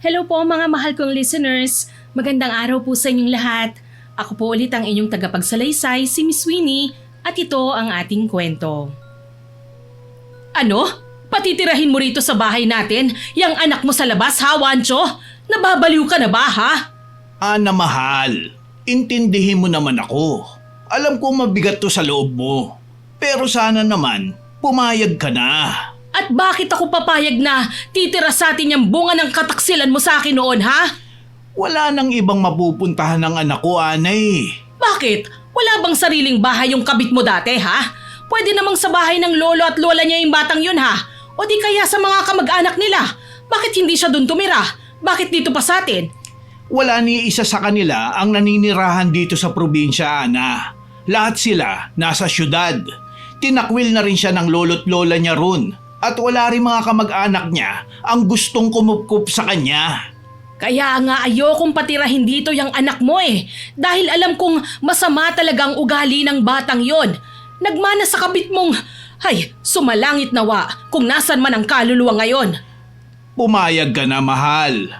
Hello po mga mahal kong listeners. Magandang araw po sa inyong lahat. Ako po ulit ang inyong tagapagsalaysay, si Miss Winnie, at ito ang ating kwento. Ano? Patitirahin mo rito sa bahay natin, yang anak mo sa labas ha, Wancho? Nababaliw ka na ba ha? Ana mahal, intindihin mo naman ako. Alam ko mabigat to sa loob mo. Pero sana naman, pumayag ka na. At bakit ako papayag na titira sa atin yung bunga ng kataksilan mo sa akin noon ha? Wala nang ibang mapupuntahan ng anak ko, Anay. Bakit? Wala bang sariling bahay yung kabit mo dati ha? Pwede namang sa bahay ng lolo at lola niya yung batang yun ha? O di kaya sa mga kamag-anak nila? Bakit hindi siya dun tumira? Bakit dito pa sa atin? Wala ni isa sa kanila ang naninirahan dito sa probinsya, Ana. Lahat sila nasa syudad. Tinakwil na rin siya ng lolo't lola niya ron. At wala rin mga kamag-anak niya ang gustong kumupkup sa kanya. Kaya nga ayokong patirahin dito yung anak mo eh. Dahil alam kong masama talaga ang ugali ng batang yon. Nagmana sa kabit mong, sumalangit nawa kung nasan man ang kaluluwa ngayon. Pumayag ka na, mahal.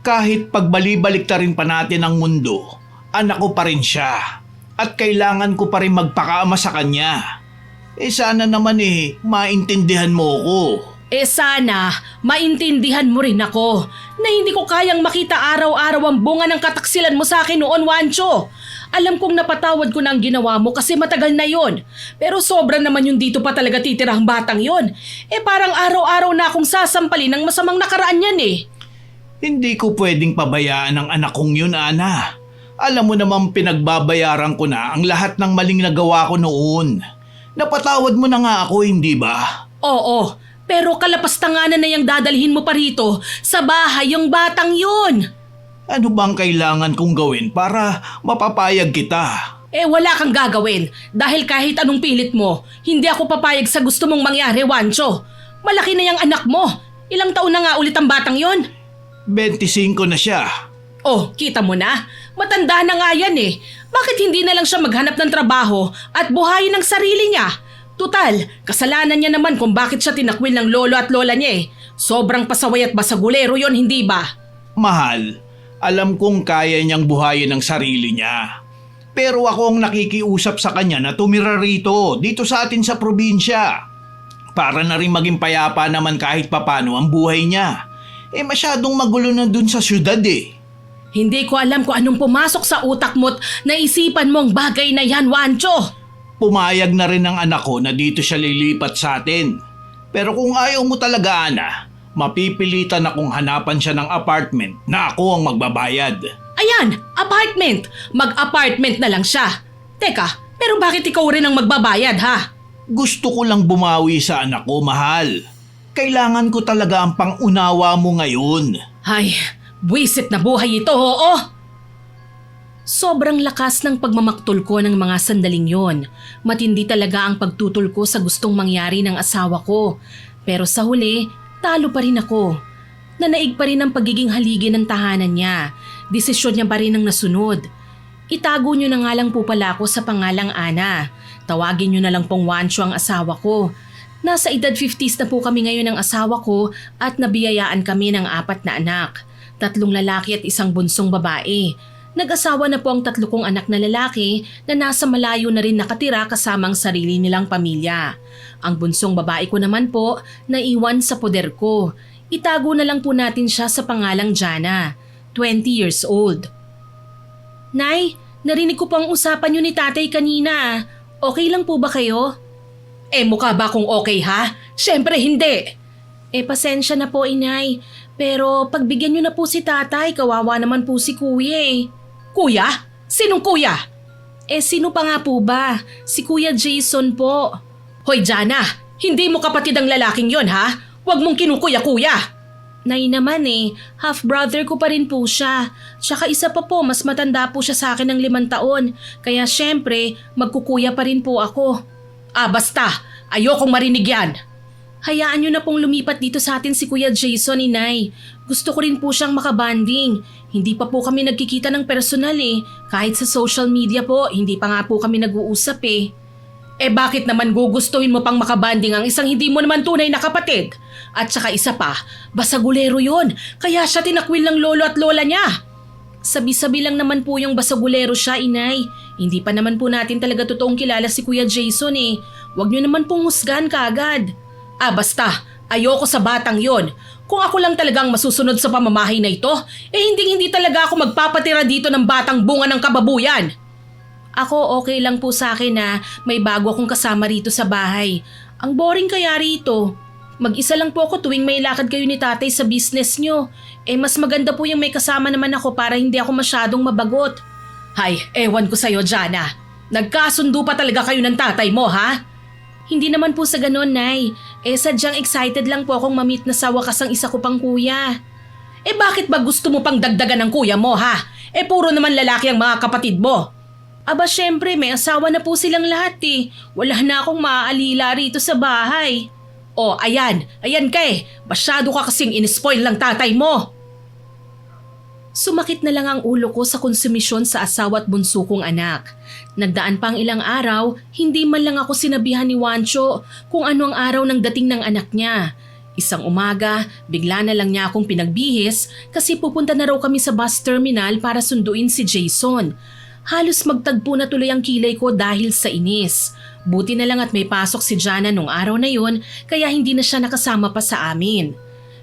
Kahit pagbalibalik ta rin pa natin ang mundo, anak ko pa rin siya. At kailangan ko pa rin magpakaama sa kanya. Sana naman maintindihan mo ko. Sana, maintindihan mo rin ako na hindi ko kayang makita araw-araw ang bunga ng kataksilan mo sa akin noon, Wancho. Alam kong napatawad ko na ang ginawa mo kasi matagal na yon. Pero sobra naman yung dito pa talaga titirang batang yon. Parang araw-araw na akong sasampalin ng masamang nakaraan yan eh. Hindi ko pwedeng pabayaan ang anak kong yun, Ana. Alam mo namang pinagbabayaran ko na ang lahat ng maling nagawa ko noon. Napatawad mo na nga ako, hindi ba? Oo, pero kalapastanganan na yung dadalhin mo pa rito sa bahay yung batang yun. Ano bang kailangan kong gawin para mapapayag kita? Wala kang gagawin dahil kahit anong pilit mo, hindi ako papayag sa gusto mong mangyari, Wancho. Malaki na yung anak mo. Ilang taon na nga ulit ang batang yon? 25 na siya. Oh, kita mo na? Matanda na nga yan eh. Bakit hindi na lang siya maghanap ng trabaho at buhayin ang sarili niya? Tutal, kasalanan niya naman kung bakit siya tinakwil ng lolo at lola niya eh. Sobrang pasaway at basagulero yon, hindi ba? Mahal, alam kong kaya niyang buhayin ang sarili niya. Pero ako ang nakikiusap sa kanya na tumira rito, dito sa atin sa probinsya. Para na rin maging payapa naman kahit papano ang buhay niya. Masyadong magulo na dun sa syudad eh. Hindi ko alam kung anong pumasok sa utak mo't naisipan mo ang bagay na yan, Wancho. Pumayag na rin ang anak ko na dito siya lilipat sa atin. Pero kung ayaw mo talaga, Ana, mapipilitan akong hanapan siya ng apartment na ako ang magbabayad. Ayan, apartment. Mag-apartment na lang siya. Teka, pero bakit ikaw rin ang magbabayad ha? Gusto ko lang bumawi sa anak ko, mahal. Kailangan ko talaga ang pangunawa mo ngayon. Buwisit na buhay ito, oo! Sobrang lakas ng pagmamaktol ko ng mga sandaling yon. Matindi talaga ang pagtutol ko sa gustong mangyari ng asawa ko. Pero sa huli, talo pa rin ako. Nanaig pa rin ang pagiging haligi ng tahanan niya. Desisyon niya pa rin ang nasunod. Itago niyo na nga lang po pala ako sa pangalang Ana. Tawagin niyo na lang pong Wancho ang asawa ko. Nasa edad 50s na po kami ngayon ng asawa ko at nabiyayaan kami ng 4 na anak. 3 lalaki at 1 bunsong babae. Nag-asawa na po ang 3 kong anak na lalaki na nasa malayo na rin nakatira kasamang sarili nilang pamilya. Ang bunsong babae ko naman po naiwan sa poder ko. Itago na lang po natin siya sa pangalang Jana, 20 years old. Nay, narinig ko po ang usapan niyo ni tatay kanina. Okay lang po ba kayo? Mukha ba kung okay ha? Siyempre hindi. Pasensya na po inay. Pero pagbigyan niyo na po si tatay, kawawa naman po si kuya eh. Kuya? Sinong kuya? Sino pa nga po ba? Si Kuya Jason po. Hoy Jana, hindi mo kapatid ang lalaking yon ha? Huwag mong kinukuya-kuya. Nay naman half-brother ko pa rin po siya. Tsaka isa pa po, mas matanda po siya sa akin ng 5 taon. Kaya syempre, magkukuya pa rin po ako. Basta, ayokong marinig yan. Hayaan niyo na pong lumipat dito sa atin si Kuya Jason, inay. Gusto ko rin po siyang makabanding. Hindi pa po kami nagkikita ng personal eh. Kahit sa social media po, hindi pa nga po kami nag-uusap eh. Bakit naman gugustuhin mo pang makabanding ang isang hindi mo naman tunay na kapatid? At saka isa pa, basagulero yon, kaya siya tinakwil ng lolo at lola niya. Sabi-sabi lang naman po yung basagulero siya, inay. Hindi pa naman po natin talaga totoong kilala si Kuya Jason eh. Huwag niyo naman pong husgahan kaagad. Basta, ayoko sa batang yon. Kung ako lang talagang masusunod sa pamamahay na ito, hindi talaga ako magpapatira dito ng batang bunga ng kababuyan. Ako okay lang po sa akin na may bago akong kasama rito sa bahay. Ang boring kaya rito. Mag-isa lang po ako tuwing may lakad kayo ni tatay sa business nyo. Mas maganda po yung may kasama naman ako para hindi ako masyadong mabagot. Hay, ewan ko sa'yo, Jana. Nagkasundo pa talaga kayo ng tatay mo, ha? Hindi naman po sa ganon, Nay. Sadyang excited lang po akong mamit na sa wakas ang isa ko pang kuya. Bakit ba gusto mo pang dagdagan ng kuya mo, ha? Puro naman lalaki ang mga kapatid mo. Syempre, may asawa na po silang lahat eh. Wala na akong maaalila rito sa bahay. Ayan ka eh. Masyado ka kasing in-spoil lang tatay mo. Sumakit na lang ang ulo ko sa konsumisyon sa asawa at bunso kong anak. Nagdaan pang ilang araw, hindi man lang ako sinabihan ni Wancho kung ano ang araw ng dating ng anak niya. Isang umaga, bigla na lang niya akong pinagbihis kasi pupunta na raw kami sa bus terminal para sunduin si Jason. Halos magtagpo na tuloy ang kilay ko dahil sa inis. Buti na lang at may pasok si Jana nung araw na yun kaya hindi na siya nakasama pa sa amin.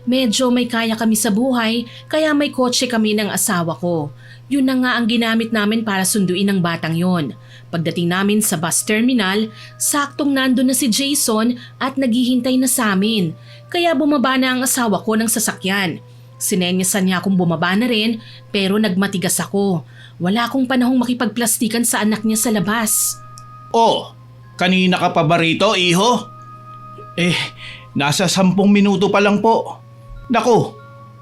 Medyo may kaya kami sa buhay kaya may kotse kami ng asawa ko. Yun na nga ang ginamit namin para sunduin ang batang yon. Pagdating namin sa bus terminal, saktong nandun na si Jason at naghihintay na sa amin. Kaya bumaba na ang asawa ko ng sasakyan. Sinenyasan niya akong bumaba na rin pero nagmatigas ako. Wala akong panahong makipagplastikan sa anak niya sa labas. Kanina ka pa ba rito, iho? Nasa 10 minuto pa lang po. Naku,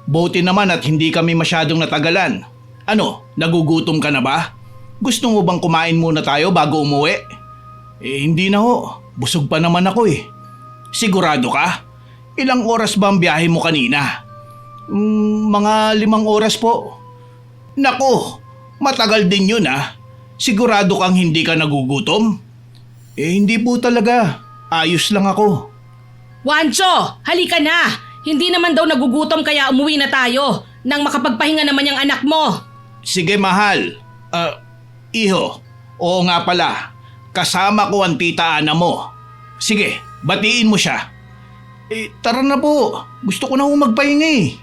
buti naman at hindi kami masyadong natagalan. Nagugutom ka na ba? Gusto mo bang kumain muna tayo bago umuwi? Hindi na ho. Busog pa naman ako eh. Sigurado ka? Ilang oras ba ang biyahe mo kanina? Mga 5 oras po. Naku, matagal din yun ah. Sigurado kang hindi ka nagugutom? Hindi po talaga. Ayos lang ako. Wancho, halika na! Hindi naman daw nagugutom kaya umuwi na tayo nang makapagpahinga naman yung anak mo. Sige mahal. Iho, oo nga pala. Kasama ko ang tita Ana mo. Sige, batiin mo siya. Tara na po. Gusto ko na magpahinga eh.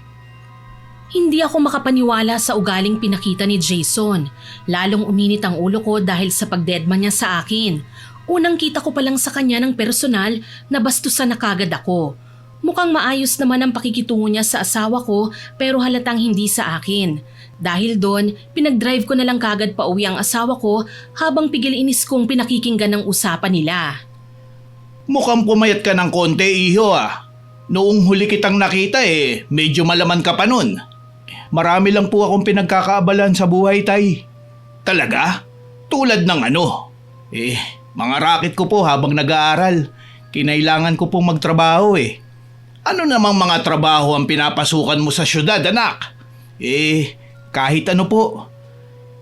Hindi ako makapaniwala sa ugaling pinakita ni Jason. Lalong uminit ang ulo ko dahil sa pagdedma niya sa akin. Unang kita ko pa lang sa kanya ng personal na bastusan na kagad ako. Mukhang maayos naman ang pakikitungo niya sa asawa ko pero halatang hindi sa akin. Dahil doon, pinag-drive ko na lang kagad pa uwi ang asawa ko habang pigil-inis kong pinakikinggan ng usapan nila. Mukhang pumayat ka ng konti, iho ah. Noong huli kitang nakita medyo malaman ka pa nun. Marami lang po akong pinagkakaabalan sa buhay, tay. Talaga? Tulad ng mga racket ko po habang nag-aaral. Kinailangan ko pong magtrabaho eh. Ano namang mga trabaho ang pinapasukan mo sa syudad, anak? Kahit ano po.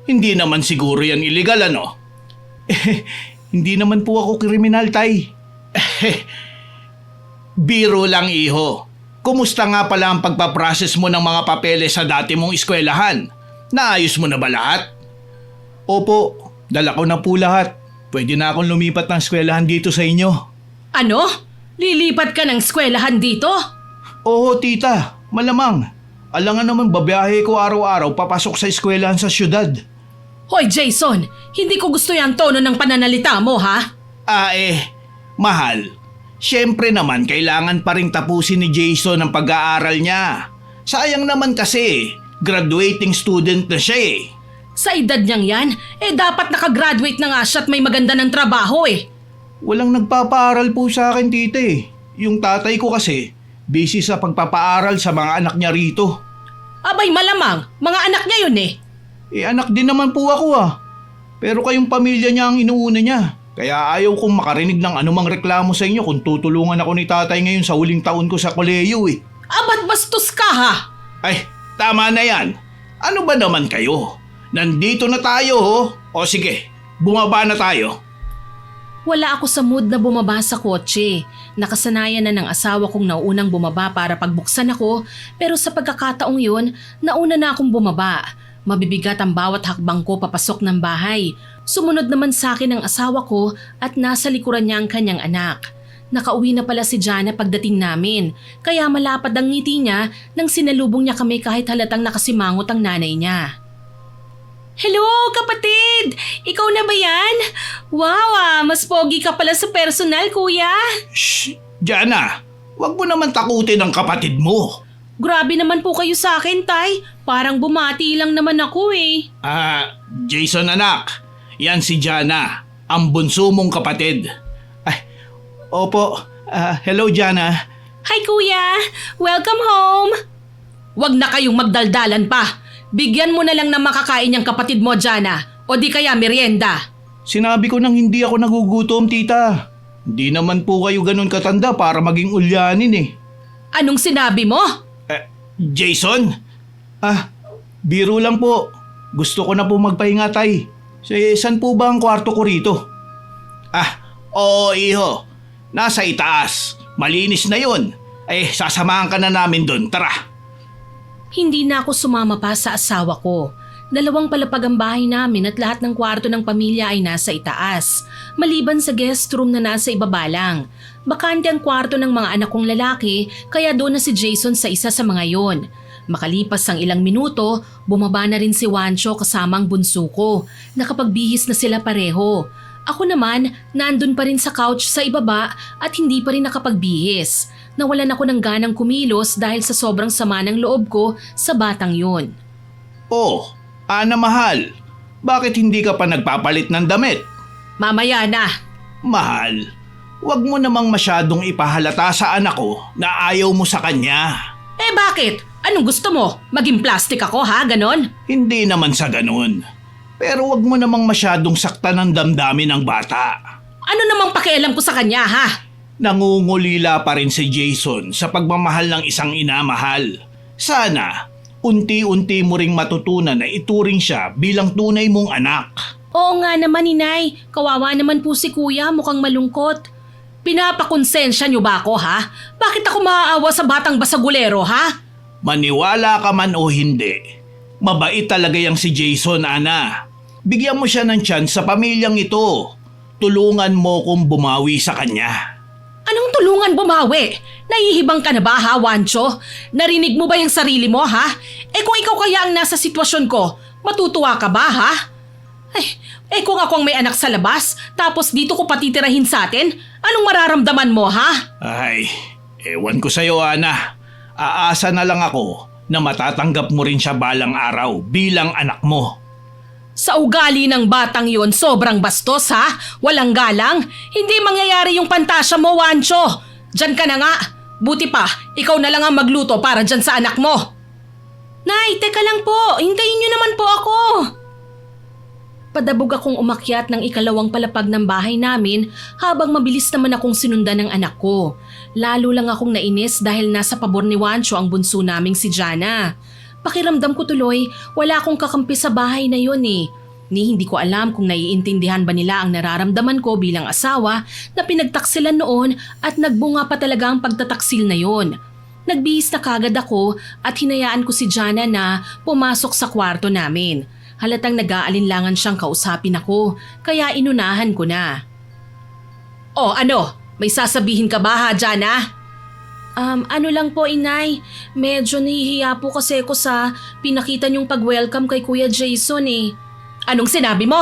Hindi naman siguro yan illegal, ano? Hindi naman po ako kriminal, tay. Biro lang, iho. Kumusta nga pala ang pagpaprocess mo ng mga papeles sa dati mong eskwelahan? Naayos mo na ba lahat? Opo, dala ko na po lahat. Pwede na akong lumipat ng eskwelahan dito sa inyo. Ano? Lilipat ka ng eskwelahan dito? Oo, tita. Malamang. Alangan naman babiyahe ko araw-araw papasok sa eskwelahan sa syudad. Hoy Jason, hindi ko gusto yung tono ng pananalita mo ha? Mahal. Siyempre naman kailangan pa rin tapusin ni Jason ang pag-aaral niya. Sayang naman kasi, graduating student na siya eh. Sa edad niyang yan, dapat nakagraduate na nga siya at may maganda ng trabaho eh. Walang nagpapaaral po sa akin, tita eh. Yung tatay ko kasi, busy sa pagpapaaral sa mga anak niya rito. Abay malamang, mga anak niya yun eh. Anak din naman po ako ah. Pero kayong pamilya niya ang inuuna niya. Kaya ayaw kong makarinig ng anumang reklamo sa inyo kung tutulungan ako ni tatay ngayon sa huling taon ko sa kolehiyo eh. Ba't bastos ka ha? Ay, tama na yan. Ano ba naman kayo? Nandito na tayo ho. O sige, bumaba na tayo. Wala ako sa mood na bumaba sa kotse. Nakasanayan na ng asawa kong nauunang bumaba para pagbuksan ako, pero sa pagkakataong yun, nauna na akong bumaba. Mabibigat ang bawat hakbang ko papasok ng bahay. Sumunod naman sa akin ang asawa ko at nasa likuran niya ang kanyang anak. Nakauwi na pala si Jana pagdating namin, kaya malapad ang ngiti niya nang sinalubong niya kami kahit halatang nakasimangot ang nanay niya. Hello, kapatid! Ikaw na ba yan? Wow, mas pogi ka pala sa personal, kuya. Shh! Jana, wag mo naman takutin ang kapatid mo. Grabe naman po kayo sa akin, tay. Parang bumati lang naman ako eh. Jason anak, yan si Jana, ang bunso mong kapatid. Ay, opo, hello Jana. Hi, kuya! Welcome home! Wag na kayong magdaldalan pa. Bigyan mo na lang ng makakain yung kapatid mo, Jana. O di kaya merienda. Sinabi ko nang hindi ako nagugutom, tita. Hindi naman po kayo ganun katanda para maging ulyanin eh. Anong sinabi mo? Jason? Biro lang po. Gusto ko na po magpahinga, tay. Saan po ba ang kwarto ko rito? Oo, iho. Nasa itaas. Malinis na yun. Sasamahan ka na namin dun. Tara. Hindi na ako sumama pa sa asawa ko. 2 palapag ang bahay namin at lahat ng kwarto ng pamilya ay nasa itaas, maliban sa guest room na nasa ibaba lang. Bakante ang kwarto ng mga anak kong lalaki kaya doon na si Jason sa isa sa mga yon. Makalipas ang ilang minuto, bumaba na rin si Juancho kasama ang bunso ko. Nakapagbihis na sila pareho. Ako naman, nandun pa rin sa couch sa ibaba at hindi pa rin nakapagbihis. Nawalan ako ng ganang kumilos dahil sa sobrang sama ng loob ko sa batang yun. Oh, Ana mahal, bakit hindi ka pa nagpapalit ng damit? Mamaya na. Mahal, wag mo namang masyadong ipahalata sa anak ko na ayaw mo sa kanya. Bakit? Anong gusto mo? Maging plastic ako ha, ganon? Hindi naman sa ganun. Pero wag mo namang masyadong saktan ng damdamin ng bata. Ano namang pakialam ko sa kanya ha? Nangungulila pa rin si Jason sa pagmamahal ng isang ina, mahal. Sana, unti-unti mo ring matutunan na ituring siya bilang tunay mong anak. Oo nga naman, inay. Kawawa naman po si kuya, mukhang malungkot. Pinapakonsensya niyo ba ako ha? Bakit ako maaawa sa batang basagulero ha? Maniwala ka man o hindi, mabait talaga yang si Jason, Ana. Bigyan mo siya ng chance sa pamilyang ito. Tulungan mo kong bumawi sa kanya. Anong tulungan bumawi? Nahihibang ka na ba ha, Juancho? Narinig mo ba yung sarili mo ha? Kung ikaw kaya ang nasa sitwasyon ko, matutuwa ka ba ha? Kung ako ang may anak sa labas, tapos dito ko patitirahin sa atin, anong mararamdaman mo ha? Ay, ewan ko sa'yo, Ana. Aasa na lang ako na matatanggap mo rin siya balang araw bilang anak mo. Sa ugali ng batang yon, sobrang bastos ha? Walang galang? Hindi mangyayari yung pantasya mo, Juancho. Diyan ka na nga. Buti pa, ikaw na lang ang magluto para dyan sa anak mo. Nay, teka lang po. Hintayin niyo naman po ako. Padabog akong umakyat ng 2 palapag ng bahay namin habang mabilis naman akong sinundan ng anak ko. Lalo lang akong nainis dahil nasa pabor ni Juancho ang bunso naming si Jana. Pakiramdam ko tuloy, wala akong kakampi sa bahay na yun eh. Hindi ko alam kung naiintindihan ba nila ang nararamdaman ko bilang asawa na pinagtaksilan noon at nagbunga pa talaga ang pagtataksil na yon. Nagbihis na kagad ako at hinayaan ko si Jana na pumasok sa kwarto namin. Halatang nag-aalinlangan siyang kausapin ako, kaya inunahan ko na. Oh, ano? May sasabihin ka ba ha, Jana? Ano lang po, inay. Medyo nahihiya po kasi ako sa pinakita niyong pag-welcome kay Kuya Jason eh. Anong sinabi mo?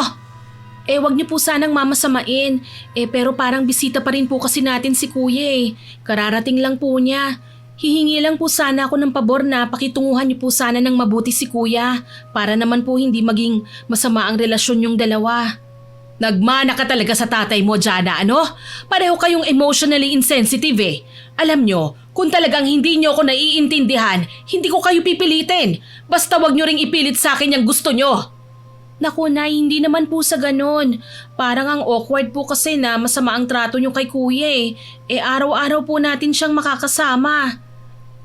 Wag niyo po sanang mamasamain. Pero parang bisita pa rin po kasi natin si Kuya eh. Kararating lang po niya. Hihingi lang po sana ako ng pabor na pakitunguhan niyo po sana ng mabuti si Kuya para naman po hindi maging masama ang relasyon yung dalawa. Nagmana ka talaga sa tatay mo, Jana, ano? Pareho kayong emotionally insensitive eh. Alam nyo, kung talagang hindi nyo ako naiintindihan, hindi ko kayo pipilitin. Basta wag nyo ring ipilit sa akin yung gusto nyo. Naku, Nay, hindi naman po sa ganun. Parang ang awkward po kasi na masama ang trato nyo kay Kuya eh. Araw-araw po natin siyang makakasama.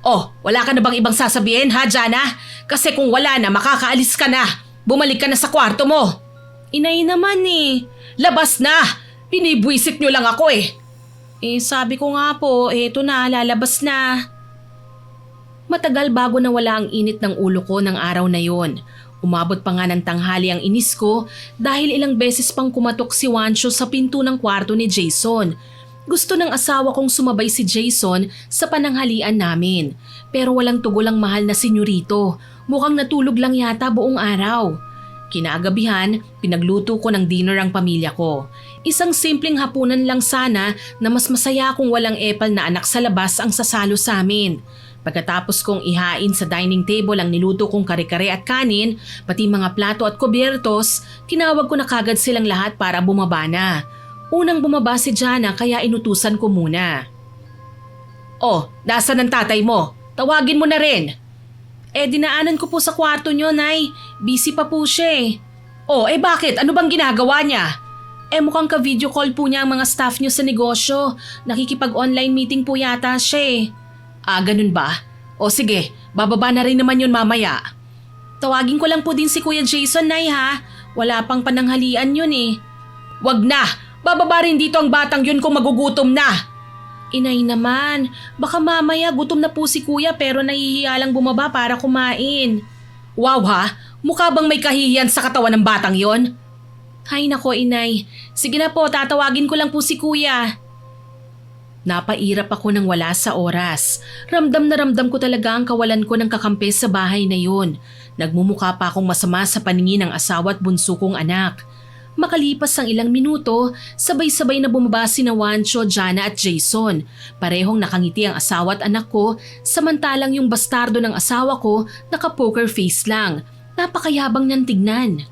Oh, wala ka na bang ibang sasabihin ha, Jana? Kasi kung wala na, makakaalis ka na. Bumalik ka na sa kwarto mo. Inay naman eh. Labas na! Binibwisit nyo lang ako eh. Sabi ko nga po, eto na, lalabas na. Matagal bago nawala ang init ng ulo ko ng araw na yon. Umabot pa nga ng tanghali ang inis ko dahil ilang beses pang kumatok si Juancho sa pinto ng kwarto ni Jason. Gusto ng asawa kong sumabay si Jason sa pananghalian namin. Pero walang tugol ang mahal na senyorito. Mukhang natulog lang yata buong araw. Kinagabihan, pinagluto ko ng dinner ang pamilya ko. Isang simpleng hapunan lang sana na mas masaya kung walang epal na anak sa labas ang sasalo sa amin. Pagkatapos kong ihain sa dining table ang niluto kong kare-kare at kanin, pati mga plato at kubyertos, tinawag ko na kagad silang lahat para bumaba na. Unang bumaba si Jana kaya inutusan ko muna. Oh, nasaan ang tatay mo? Tawagin mo na rin. Dinaanan ko po sa kwarto nyo, Nay. Busy pa po siya eh. Oh, bakit? Ano bang ginagawa niya? Mukhang ka-video call po niya ang mga staff nyo sa negosyo. Nakikipag-online meeting po yata siya eh. Ganun ba? O sige, bababa na rin naman yun mamaya. Tawagin ko lang po din si Kuya Jason, Nay ha. Wala pang pananghalian yun eh. Wag na! Bababa rin dito ang batang yun kung magugutom na. Inay naman, baka mamaya gutom na po si Kuya pero nahihiya lang bumaba para kumain. Wow ha? Mukha bang may kahihiyan sa katawan ng batang yon? Hay nako inay, sige na po tatawagin ko lang po si Kuya. Napairap ako nang wala sa oras. Ramdam na ramdam ko talaga ang kawalan ko ng kakampi sa bahay na yun. Nagmumukha pa akong masama sa paningin ng asawa at bunso kong anak. Makalipas ang ilang minuto, sabay-sabay na bumaba sina Juancho, Jana at Jason. Parehong nakangiti ang asawa at anak ko, samantalang yung bastardo ng asawa ko naka-poker face lang. Napakayabang niyang tignan.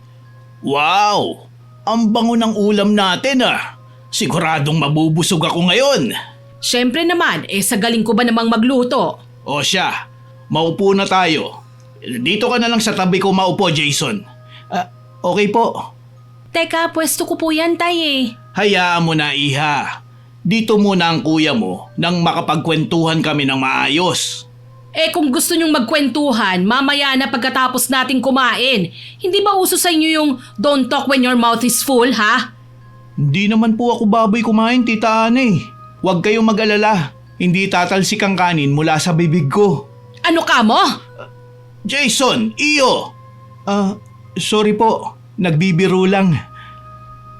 Wow! Ang bango ng ulam natin ah! Siguradong mabubusog ako ngayon! Siyempre naman, sa galing ko ba namang magluto? O siya, maupo na tayo. Dito ka na lang sa tabi ko maupo, Jason. Okay po. Teka, pwesto ko po yan, Tay eh. Hayaan mo na, Iha. Dito muna ang kuya mo nang makapagkwentuhan kami ng maayos. Kung gusto nyong magkwentuhan, mamaya na pagkatapos nating kumain. Hindi ba uso sa inyo yung don't talk when your mouth is full, ha? Hindi naman po ako baboy kumain, Tita Ana. Huwag kayong mag-alala. Hindi tatalsik ang kanin mula sa bibig ko. Ano ka mo? Jason, iyo! Sorry po. Nagbibiro lang.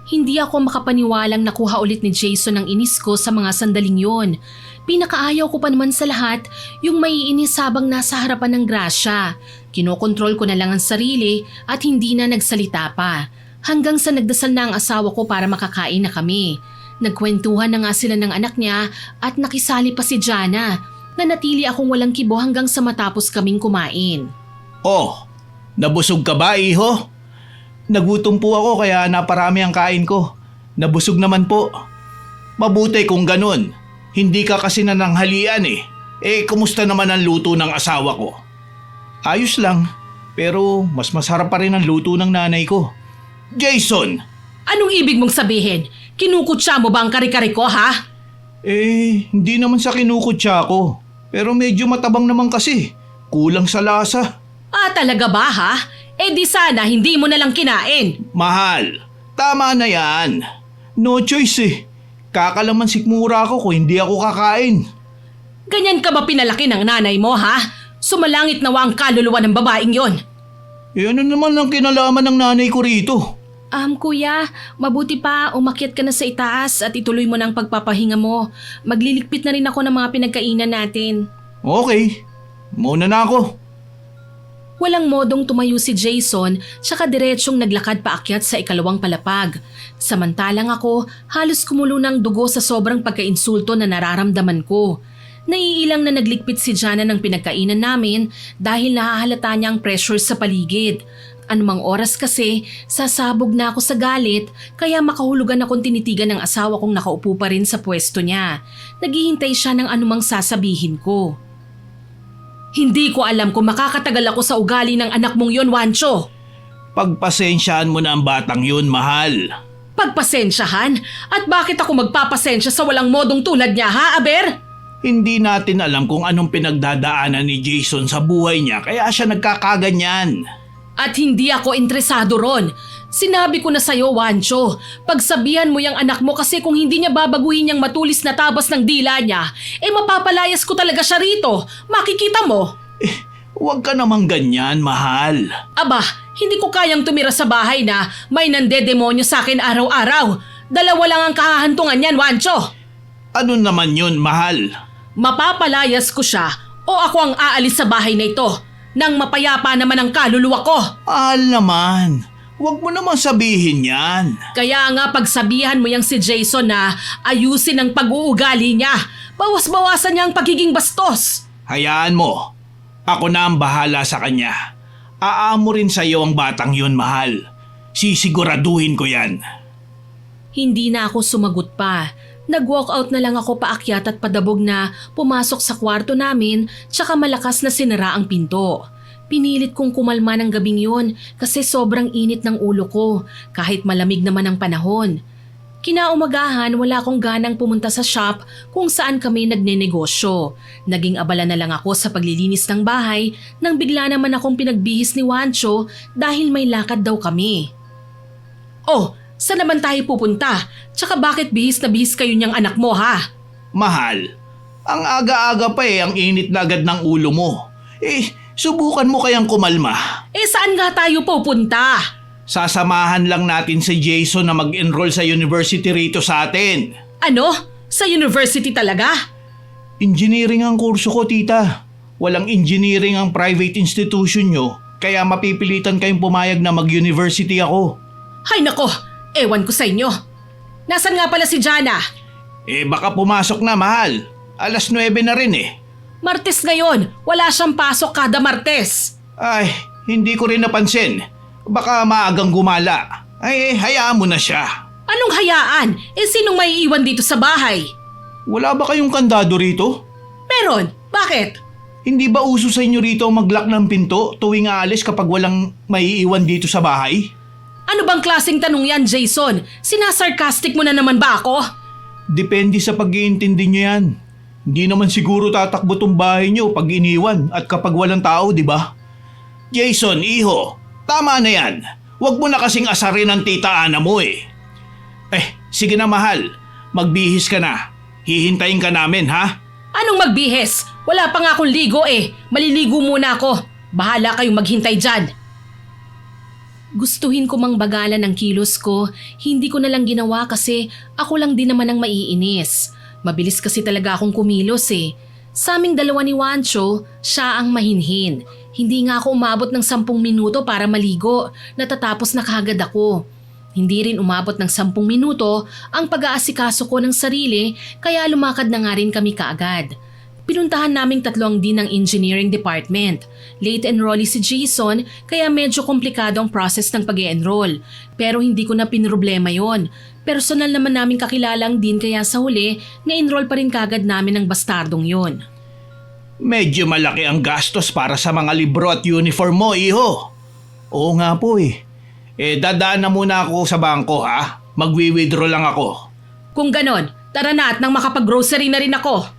Hindi ako makapaniwalang nakuha ulit ni Jason ang inis ko sa mga sandaling yon. Pinakaayaw ko pa naman sa lahat yung maiinis habang nasa harapan ng grasya. Kinokontrol ko na lang ang sarili at hindi na nagsalita pa. Hanggang sa nagdasal na ang asawa ko para makakain na kami. Nagkwentuhan na nga sila ng anak niya at nakisali pa si Jana. Nanatili akong walang kibo hanggang sa matapos kaming kumain. Oh, nabusog ka ba, iho? Nagutom po ako kaya naparami ang kain ko. Nabusog naman po. Mabuti kung ganun. Hindi ka kasi nananghalian eh. Kumusta naman ang luto ng asawa ko? Ayos lang, pero mas masarap pa rin ang luto ng nanay ko. Jason! Anong ibig mong sabihin? Kinukutsa mo ba ang kare-kare ko, ha? Hindi naman sa kinukutsa ko. Pero medyo matabang naman kasi. Kulang sa lasa. Talaga ba, ha? Di sana hindi mo na lang kinain. Mahal, tama na yan. No choice eh. Kakalaman sikmura ako kung hindi ako kakain. Ganyan ka ba pinalaki ng nanay mo, ha? Sumalangit nawa ang kaluluwa ng babaeng yon. Ano naman ang kinalaman ng nanay ko rito? Kuya, mabuti pa umakyat ka na sa itaas at ituloy mo na ang pagpapahinga mo. Magliligpit na rin ako ng mga pinagkainan natin. Okay, muna na ako. Walang modong tumayo si Jason tsaka diretsyong naglakad paakyat sa ikalawang palapag. Samantalang ako, halos kumulo ng dugo sa sobrang pagkainsulto na nararamdaman ko. Naiilang na naglikpit si Jana ng pinagkainan namin dahil nahahalata niya ang pressure sa paligid. Anumang oras kasi, sasabog na ako sa galit kaya makahulugan akong tinitigan ng asawa kong nakaupo pa rin sa pwesto niya. Naghihintay siya ng anumang sasabihin ko. Hindi ko alam kung makakatagal ako sa ugali ng anak mong yon, Juancho. Pagpasensyaan mo na ang batang yun, mahal. Pagpasensyahan? At bakit ako magpapasensya sa walang modong tulad niya, ha, Aber? Hindi natin alam kung anong pinagdadaanan ni Jason sa buhay niya kaya siya nagkakaganyan. At hindi ako interesado ron. Sinabi ko na sa'yo, Wancho, pagsabihan mo yung anak mo kasi kung hindi niya babaguhin yung matulis na tabas ng dila niya, mapapalayas ko talaga siya rito. Makikita mo. Huwag ka namang ganyan, mahal. Aba, hindi ko kayang tumira sa bahay na may nandedemonyo sa akin araw-araw. Dalawa lang ang kahahantungan niyan, Wancho. Ano naman yun, mahal? Mapapalayas ko siya o ako ang aalis sa bahay na ito nang mapayapa naman ang kaluluwa ko. Mahal naman. Huwag mo namang sabihin yan. Kaya nga pagsabihan mo yang si Jason na ayusin ang pag-uugali niya. Bawas-bawasan niya ang pagiging bastos. Hayaan mo. Ako na ang bahala sa kanya. Aamo rin sa iyo ang batang yun, mahal. Sisiguraduhin ko yan. Hindi na ako sumagot pa. Nag-walkout na lang ako paakyat at padabog na pumasok sa kwarto namin tsaka malakas na sinara ang pinto. Pinilit kong kumalma ng gabing yun kasi sobrang init ng ulo ko kahit malamig naman ang panahon. Kinaumagahan wala akong ganang pumunta sa shop kung saan kami nagnenegosyo. Naging abala na lang ako sa paglilinis ng bahay nang bigla naman akong pinagbihis ni Wancho dahil may lakad daw kami. Oh, saan naman tayo pupunta? Tsaka bakit bihis na bihis kayo niyang anak mo ha? Mahal, ang aga-aga pa ang init na agad ng ulo mo. Subukan mo kayang kumalma. Saan nga tayo pupunta? Sasamahan lang natin si Jason na mag-enroll sa university rito sa atin. Ano? Sa university talaga? Engineering ang kurso ko, tita. Walang engineering ang private institution nyo, kaya mapipilitan kayong pumayag na mag-university ako. Hay nako, ewan ko sa inyo. Nasaan nga pala si Jana? Baka pumasok na, mahal. 9:00 na rin Martes ngayon, wala siyang pasok kada Martes. Ay, hindi ko rin napansin. Baka maagang gumala. Hayaan mo na siya. Anong hayaan? Sinong may iiwan dito sa bahay? Wala ba kayong kandado rito? Meron. Bakit? Hindi ba uso sa inyo rito mag-lock ng pinto tuwing aalis kapag walang maiiwan dito sa bahay? Ano bang klaseng tanong yan, Jason? Sinasarcastic mo na naman ba ako? Depende sa pag-iintindi nyo yan. Hindi naman siguro tatakbo tong bahay nyo pag iniwan at kapag walang tao, di ba? Jason, iho, tama na yan. Huwag mo na kasing asarin ang tita Ana mo sige na mahal. Magbihis ka na. Hihintayin ka namin, ha? Anong magbihis? Wala pa nga akong ligo Maliligo muna ako. Bahala kayong maghintay dyan. Gustuhin ko mang bagalan ang kilos ko, hindi ko na lang ginawa kasi ako lang din naman ang maiinis. Mabilis kasi talaga akong kumilos Sa aming dalawa ni Wancho, siya ang mahinhin. Hindi nga ako umabot ng 10 minuto para maligo, natatapos na kaagad ako. Hindi rin umabot ng 10 minuto ang pag-aasikaso ko ng sarili kaya lumakad na nga rin kami kaagad. Pinuntahan naming tatlo din ng engineering department. Late enrollee si Jason kaya medyo komplikado ang process ng pag-e-enroll. Pero hindi ko na pinroblema yon. Personal naman namin kakilalang din kaya sa huli na-enroll pa rin kagad namin ang bastardong yon. Medyo malaki ang gastos para sa mga libro at uniform mo, iho. Oo nga po dadaan na muna ako sa bangko, ha? Magwi-withdraw lang ako. Kung ganon, tara na at nang makapag-grocery na rin ako.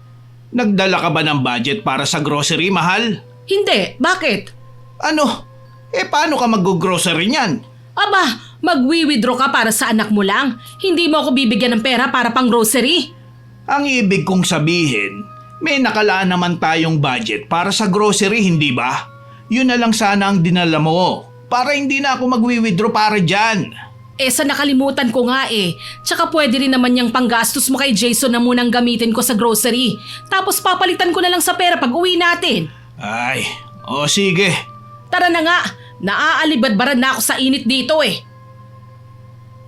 Nagdala ka ba ng budget para sa grocery, mahal? Hindi, bakit? Ano? Paano ka mag-grocery niyan? Aba, magwi-withdraw ka para sa anak mo lang. Hindi mo ako bibigyan ng pera para pang grocery. Ang ibig kong sabihin, may nakalaan naman tayong budget para sa grocery, hindi ba? Yun na lang sana ang dinala mo. Para hindi na ako magwi-withdraw para dyan. Sa nakalimutan ko nga Tsaka pwede rin naman yung panggastos mo kay Jason na munang gamitin ko sa grocery. Tapos papalitan ko na lang sa pera pag uwi natin. Ay, sige. Tara na nga, naaalibadbaran na ako sa init dito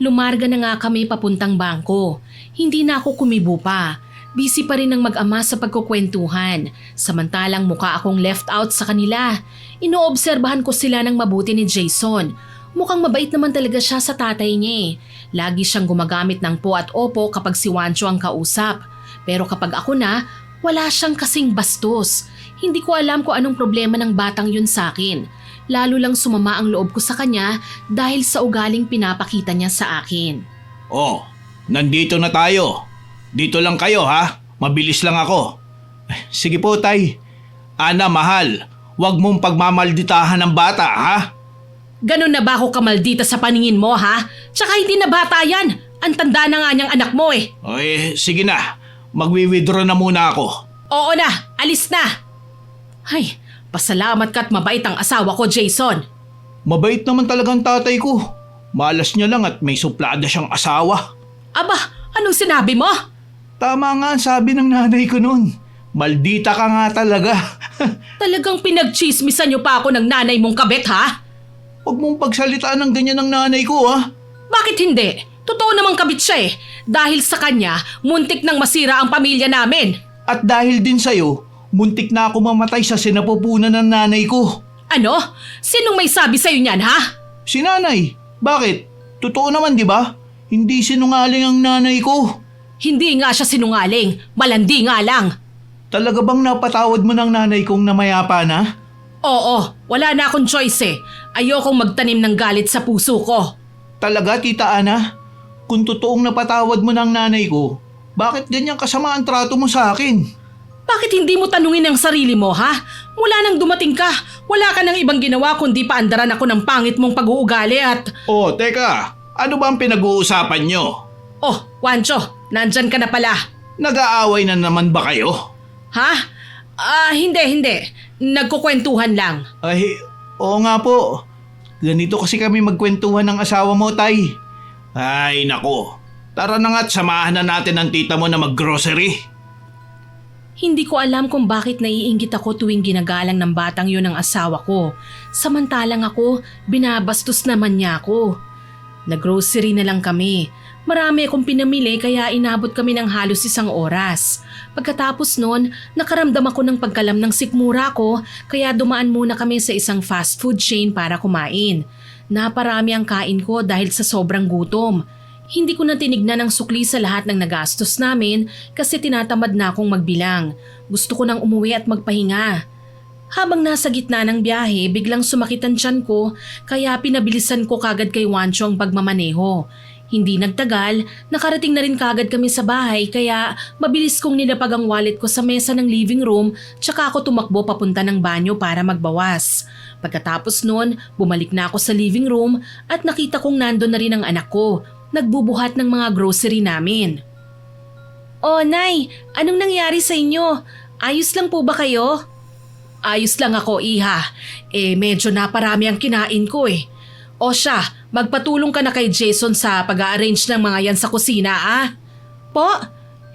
Lumarga na nga kami papuntang bangko. Hindi na ako kumibo pa. Busy pa rin ang mag-ama sa pagkukwentuhan. Samantalang mukha akong left out sa kanila. Inoobserbahan ko sila ng mabuti ni Jason. Mukhang mabait naman talaga siya sa tatay niya Lagi siyang gumagamit ng po at opo kapag si Wancho ang kausap. Pero kapag ako na, wala siyang kasing bastos. Hindi ko alam kung anong problema ng batang yun sa akin. Lalo lang sumama ang loob ko sa kanya dahil sa ugaling pinapakita niya sa akin. Nandito na tayo. Dito lang kayo, ha? Mabilis lang ako. Sige po, tay. Ana, mahal, huwag mong pagmamalditahan ng bata, ha? Ganon na ba ako kamaldita sa paningin mo, ha? Tsaka hindi na bata yan. Ang tanda na nga niyang anak mo eh. Ay, sige na. Magwi-withdraw na muna ako. Oo na, alis na. Ay, pasalamat ka at mabait ang asawa ko, Jason. Mabait naman talagang tatay ko. Malas niya lang at may suplada siyang asawa. Aba, anong sinabi mo? Tama nga ang sabi ng nanay ko noon. Maldita ka nga talaga. Talagang pinagchismisan niyo pa ako ng nanay mong kabit, ha? Huwag mong pagsalitaan ng ganyan ng nanay ko, ha? Bakit hindi? Totoo namang kabit siya eh. Dahil sa kanya, muntik nang masira ang pamilya namin. At dahil din sa'yo, muntik na ako mamatay sa sinapupunan ng nanay ko. Ano? Sinong may sabi sa'yo niyan, ha? Si nanay. Bakit? Totoo naman, di ba? Hindi sinungaling ang nanay ko. Hindi nga siya sinungaling. Malandi nga lang. Talaga bang napatawad mo ng nanay kong namayapa na? Oo, wala na akong choice eh. Ayokong magtanim ng galit sa puso ko. Talaga, Tita Ana? Kung totoong napatawad mo ng nanay ko, bakit ganyan kasama ang trato mo sa akin? Bakit hindi mo tanungin ang sarili mo, ha? Mula nang dumating ka, wala ka nang ibang ginawa kundi paandaran ako ng pangit mong pag-uugali at… Oh, teka. Ano ba ang pinag-uusapan nyo? Oh, Wancho, nandyan ka na pala. Nag-aaway na naman ba kayo? Ha? Hindi. Nagkukwentuhan lang. Ay, oo nga po. Ganito kasi kami magkwentuhan ng asawa mo, Tay. Ay, nako. Tara na nga't samahan na natin ang tita mo na mag-grocery. Hindi ko alam kung bakit naiinggit ako tuwing ginagalang ng batang yun ang asawa ko. Samantalang ako, binabastos naman niya ako. Nag-grocery na lang kami. Marami akong pinamili kaya inabot kami ng halos 1 oras. Pagkatapos nun, nakaramdam ako ng pagkalam ng sikmura ko kaya dumaan muna kami sa isang fast food chain para kumain. Naparami ang kain ko dahil sa sobrang gutom. Hindi ko na tinignan ang sukli sa lahat ng nagastos namin kasi tinatamad na akong magbilang. Gusto ko nang umuwi at magpahinga. Habang nasa gitna ng biyahe, biglang sumakit ang tiyan ko kaya pinabilisan ko kagad kay Wancho ang pagmamaneho. Hindi nagtagal, nakarating na rin kagad kami sa bahay kaya mabilis kong nilapag ang wallet ko sa mesa ng living room tsaka ako tumakbo papunta ng banyo para magbawas. Pagkatapos nun, bumalik na ako sa living room at nakita kong nandun na rin ang anak ko, nagbubuhat ng mga grocery namin. Oh, Nay, anong nangyari sa inyo? Ayos lang po ba kayo? Ayos lang ako, Iha. Medyo naparami ang kinain ko eh. O siya, magpatulong ka na kay Jason sa pag-a-arrange ng mga yan sa kusina, ah? Po?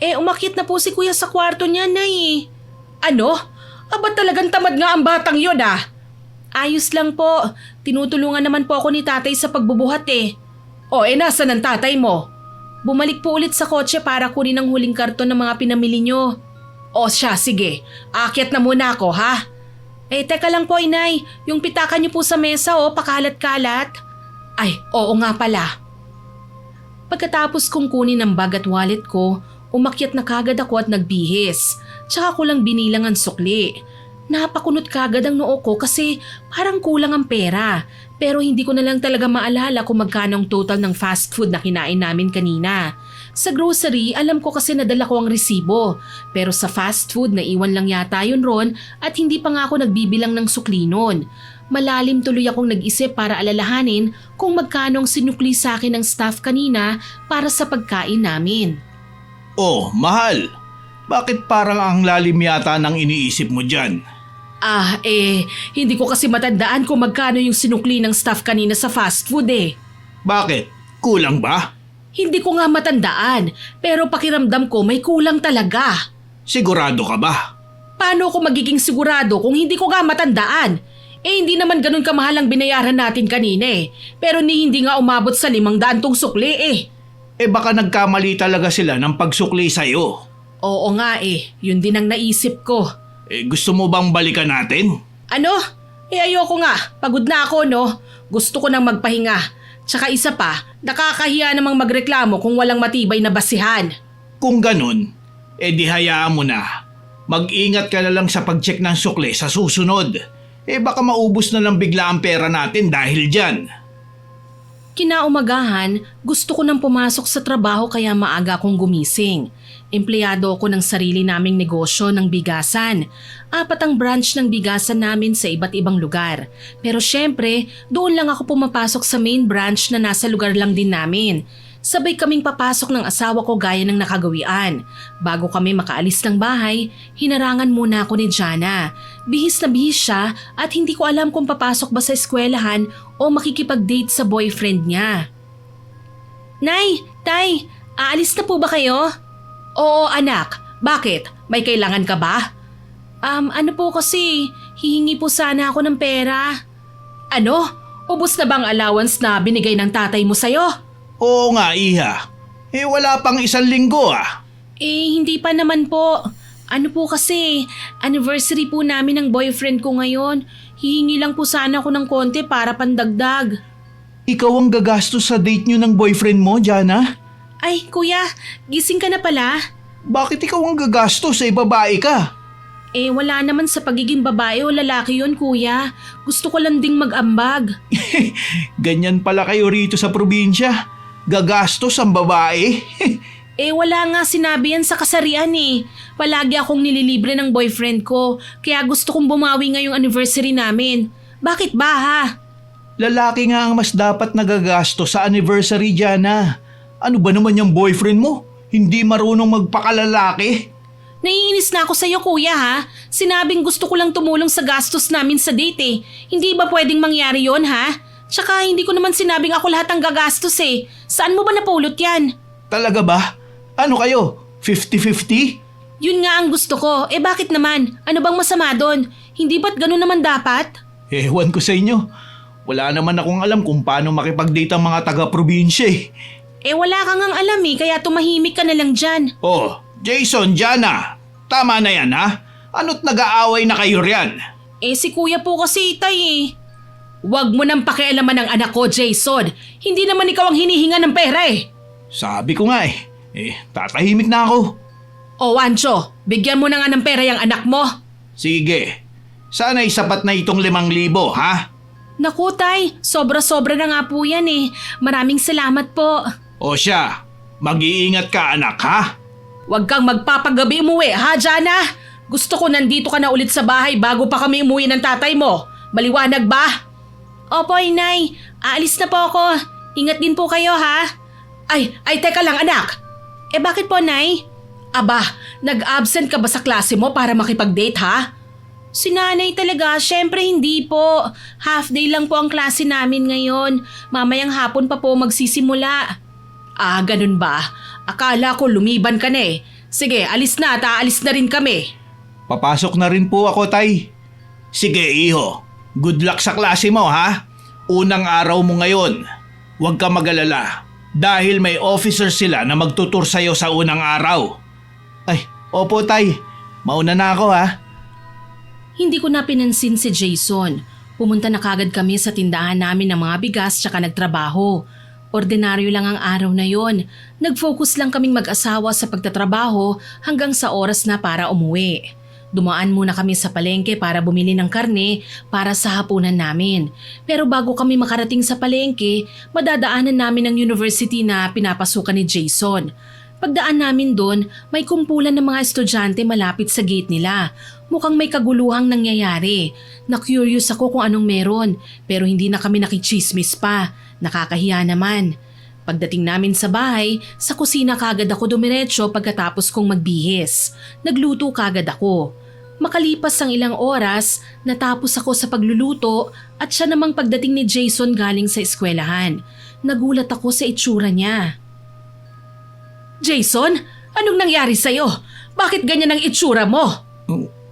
Umakyat na po si Kuya sa kwarto niya, Nay. Ano? Aba talagang tamad nga ang batang yon, ah. Ayos lang po. Tinutulungan naman po ako ni tatay sa pagbubuhat eh. Nasaan ang tatay mo? Bumalik po ulit sa kotse para kunin ang huling karton ng mga pinamili nyo. O siya, sige. Akyat na muna ako, ha? Teka lang po, Inay. Yung pitaka niyo po sa mesa, pakalat-kalat. Ay, oo nga pala. Pagkatapos kong kunin ang bag at wallet ko, umakyat na kagad ako at nagbihis. Tsaka ko lang binilang ang sukli. Napakunot kagad ang noo ko kasi parang kulang ang pera. Pero hindi ko na lang talaga maalala kung magkano ang total ng fast food na kinain namin kanina. Sa grocery, alam ko kasi nadala ko ang resibo. Pero sa fast food, naiwan lang yata yun ron at hindi pa nga ako nagbibilang ng sukli nun. Malalim tuloy akong nag-isip para alalahanin kung magkano ang sinukli sa akin ng staff kanina para sa pagkain namin. Oh, mahal. Bakit parang ang lalim yata ng iniisip mo dyan? Hindi ko kasi matandaan kung magkano yung sinukli ng staff kanina sa fast food eh. Bakit? Kulang ba? Hindi ko nga matandaan, pero pakiramdam ko may kulang talaga. Sigurado ka ba? Paano ako magiging sigurado kung hindi ko nga matandaan? Hindi naman ganun kamahal ang binayaran natin kanina eh. Pero hindi nga umabot sa 500 tong sukli eh. Baka nagkamali talaga sila ng pagsukli sa'yo. Oo nga eh, yun din ang naisip ko. Gusto mo bang balikan natin? Ano? Ayoko nga, pagod na ako no. Gusto ko nang magpahinga. Tsaka isa pa, nakakahiya namang magreklamo kung walang matibay na basihan. Kung ganun, di hayaan mo na. Mag-ingat ka na lang sa pag-check ng sukli sa susunod. Baka maubos na lang bigla ang pera natin dahil dyan. Kinaumagahan, gusto ko nang pumasok sa trabaho kaya maaga akong gumising. Empleyado ako ng sarili naming negosyo ng bigasan. 4 ang branch ng bigasan namin sa iba't ibang lugar. Pero syempre, doon lang ako pumapasok sa main branch na nasa lugar lang din namin. Sabay kaming papasok ng asawa ko gaya ng nakagawian. Bago kami makaalis ng bahay, hinarangan muna ako ni Jana. Bihis na bihis siya at hindi ko alam kung papasok ba sa eskwelahan o makikipag-date sa boyfriend niya. Nay, Tay, aalis na po ba kayo? Oo anak, bakit? May kailangan ka ba? Ano po kasi, hihingi po sana ako ng pera. Ano? Ubus na bang allowance na binigay ng tatay mo sa'yo? Oo nga, Iha. Wala pang 1 linggo ah. Hindi pa naman po. Ano po kasi, anniversary po namin ng boyfriend ko ngayon. Hihingi lang po sana ako ng konti para pandagdag. Ikaw ang gagastos sa date nyo ng boyfriend mo, Jana? Ay, kuya, gising ka na pala? Bakit ikaw ang gagastos babae ka? Wala naman sa pagiging babae o lalaki yon kuya. Gusto ko lang ding mag-ambag. Ganyan pala kayo rito sa probinsya. Gagastos ang babae. Wala nga sinabi yan sa kasarian eh. Palagi akong nililibre ng boyfriend ko. Kaya gusto kong bumawi ngayong anniversary namin. Bakit ba ha? Lalaki nga ang mas dapat nagagastos sa anniversary, Jana. Ano ba naman yung boyfriend mo? Hindi marunong magpakalalaki? Naiinis na ako sa'yo kuya ha. Sinabing gusto ko lang tumulong sa gastos namin sa date eh. Hindi ba pwedeng mangyari yon ha? Tsaka hindi ko naman sinabing ako lahat ang gagastos eh. Saan mo ba napulot yan? Talaga ba? Ano kayo? 50-50? Yun nga ang gusto ko. Bakit naman? Ano bang masama doon? Hindi ba't ganun naman dapat? Ewan ko sa inyo. Wala naman akong alam kung paano makipag-date ang mga taga-probinsya eh. Wala kang ang alam eh, kaya tumahimik ka na lang dyan. Oh, Jason, Jana. Tama na yan ha? Ano't nag-aaway na kayo riyan? Si kuya po kasi itay eh. Huwag mo nang pakialaman ng anak ko, Jason. Hindi naman ikaw ang hinihinga ng pera eh. Sabi ko nga tatahimik na ako. Wancho, bigyan mo na nga ng pera yung anak mo. Sige, sana'y sapat na itong 5,000 ha? Naku tay, sobra-sobra na nga po yan eh. Maraming salamat po. O siya, mag-iingat ka anak ha? Huwag kang magpapagabi umuwi ha, Jana? Gusto ko nandito ka na ulit sa bahay bago pa kami umuwi ng tatay mo. Maliwanag ba? Opo, inay. Aalis na po ako. Ingat din po kayo, ha? Ay, teka lang, anak. Bakit po, nay? Aba, nag-absent ka ba sa klase mo para makipag-date, ha? Si nanay talaga, syempre hindi po. Half day lang po ang klase namin ngayon. Mamayang hapon pa po magsisimula. Ganun ba? Akala ko lumiban ka na eh. Sige, alis na at aalis na rin kami. Papasok na rin po ako, tay. Sige, iho. Good luck sa klase mo, ha? Unang araw mo ngayon. Huwag ka mag-alala. Dahil may officer sila na magtutur sa'yo sa unang araw. Ay, opo, tay. Mauna na ako, ha? Hindi ko na pinansin si Jason. Pumunta na kagad kami sa tindahan namin ng mga bigas tsaka nagtrabaho. Ordinaryo lang ang araw na yon. Nag-focus lang kaming mag-asawa sa pagtatrabaho hanggang sa oras na para umuwi. Dumaan muna kami sa palengke para bumili ng karne para sa hapunan namin. Pero bago kami makarating sa palengke, madadaanan namin ang university na pinapasukan ni Jason. Pagdaan namin doon, may kumpulan ng mga estudyante malapit sa gate nila. Mukhang may kaguluhang nangyayari. Na-curious ako kung anong meron, pero hindi na kami nakichismis pa. Nakakahiya naman. Pagdating namin sa bahay, sa kusina kagad ako dumiretso pagkatapos kong magbihis. Nagluto kagad ako. Makalipas ang ilang oras, natapos ako sa pagluluto at siya namang pagdating ni Jason galing sa eskwelahan. Nagulat ako sa itsura niya. Jason, anong nangyari sa'yo? Bakit ganyan ang itsura mo?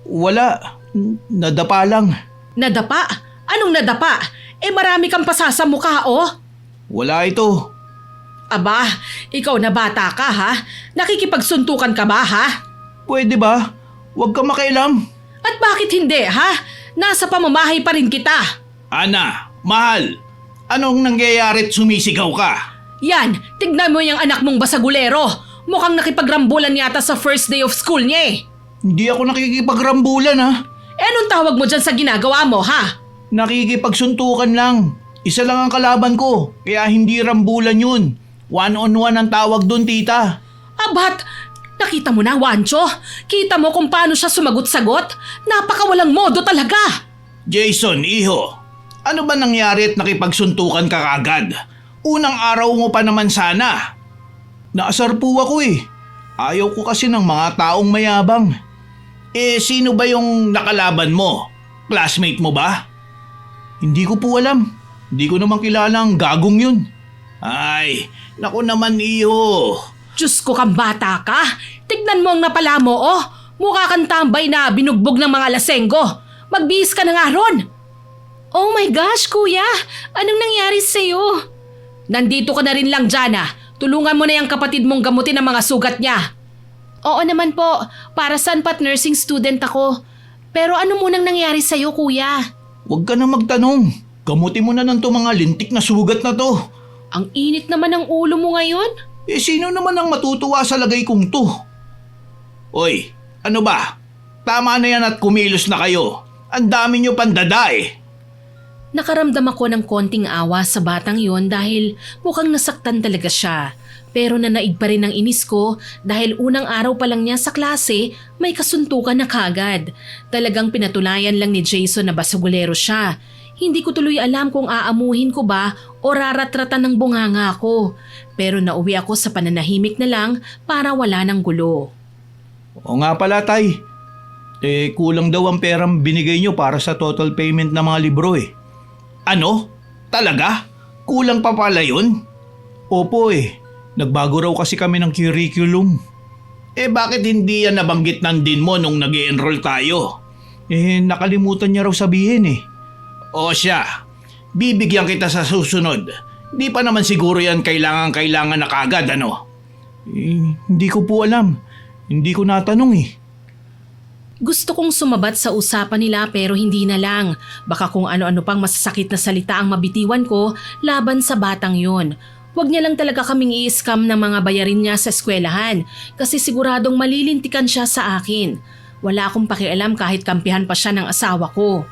Wala. Nadapa lang. Nadapa? Anong nadapa? Marami kang pasasa mukha oh. Wala ito. Aba, ikaw na bata ka ha? Nakikipagsuntukan ka ba ha? Pwede ba? Huwag ka makialam. At bakit hindi ha? Nasa pamamahay pa rin kita. Ana, mahal. Anong nangyayari't sumisigaw ka? Yan, tignan mo yung anak mong basagulero. Mukhang nakipagrambulan yata sa first day of school niya eh. Hindi ako nakikipagrambulan ha. Anong tawag mo dyan sa ginagawa mo ha? Nakikipagsuntukan lang. Isa lang ang kalaban ko, kaya hindi rambulan yun. One-on-one ang tawag doon, tita. Abat, nakita mo na, Wancho? Kita mo kung paano siya sumagot-sagot? Napakawalang modo talaga! Jason, iho, ano ba nangyari at nakipagsuntukan ka kagad? Unang araw mo pa naman sana. Naasar po ako eh. Ayaw ko kasi ng mga taong mayabang. Sino ba yung nakalaban mo? Classmate mo ba? Hindi ko po alam. Hindi ko naman kilala ang gagong yun. Ay, naku naman iho. Diyos ko kang bata ka! Tignan mo ang napala mo, oh! Mukha kang tambay na binugbog ng mga lasenggo. Magbihis ka na nga ron! Oh my gosh, kuya! Anong nangyari sa'yo? Nandito ka na rin lang, Jana. Tulungan mo na yung kapatid mong gamutin ang mga sugat niya. Oo naman po. Para saan pat nursing student ako. Pero ano munang nangyari sa'yo, kuya? Huwag ka na magtanong. Gamutin mo na ng to mga lintik na sugat na to. Ang init naman ng ulo mo ngayon. Sino naman ang matutuwa sa lagay kong to? Oy, ano ba? Tama na yan at kumilos na kayo. Ang dami nyo pandada eh. Nakaramdam ako ng konting awa sa batang yon dahil mukhang nasaktan talaga siya. Pero nanaig pa rin ang inis ko dahil unang araw pa lang niya sa klase may kasuntukan na kagad. Talagang pinatulayan lang ni Jason na basagulero siya. Hindi ko tuloy alam kung aamuhin ko ba o raratratan ng bunganga ko. Pero nauwi ako sa pananahimik na lang para wala ng gulo. O nga pala, tay. Kulang daw ang perang binigay nyo para sa total payment ng mga libro eh. Ano? Talaga? Kulang pa pala yun? Opo eh. Nagbago raw kasi kami ng curriculum. Bakit hindi yan nabanggit ng din mo nung nag-i-enroll tayo? Nakalimutan niya raw sabihin eh. O siya, bibigyan kita sa susunod. Di pa naman siguro yan kailangan na kagad, ano? Hindi ko po alam. Hindi ko natanong eh. Gusto kong sumabat sa usapan nila pero hindi na lang. Baka kung ano-ano pang masasakit na salita ang mabitiwan ko laban sa batang yon. Huwag niya lang talaga kaming i-scam ng mga bayarin niya sa eskwelahan kasi siguradong malilintikan siya sa akin. Wala akong pakialam kahit kampihan pa siya ng asawa ko.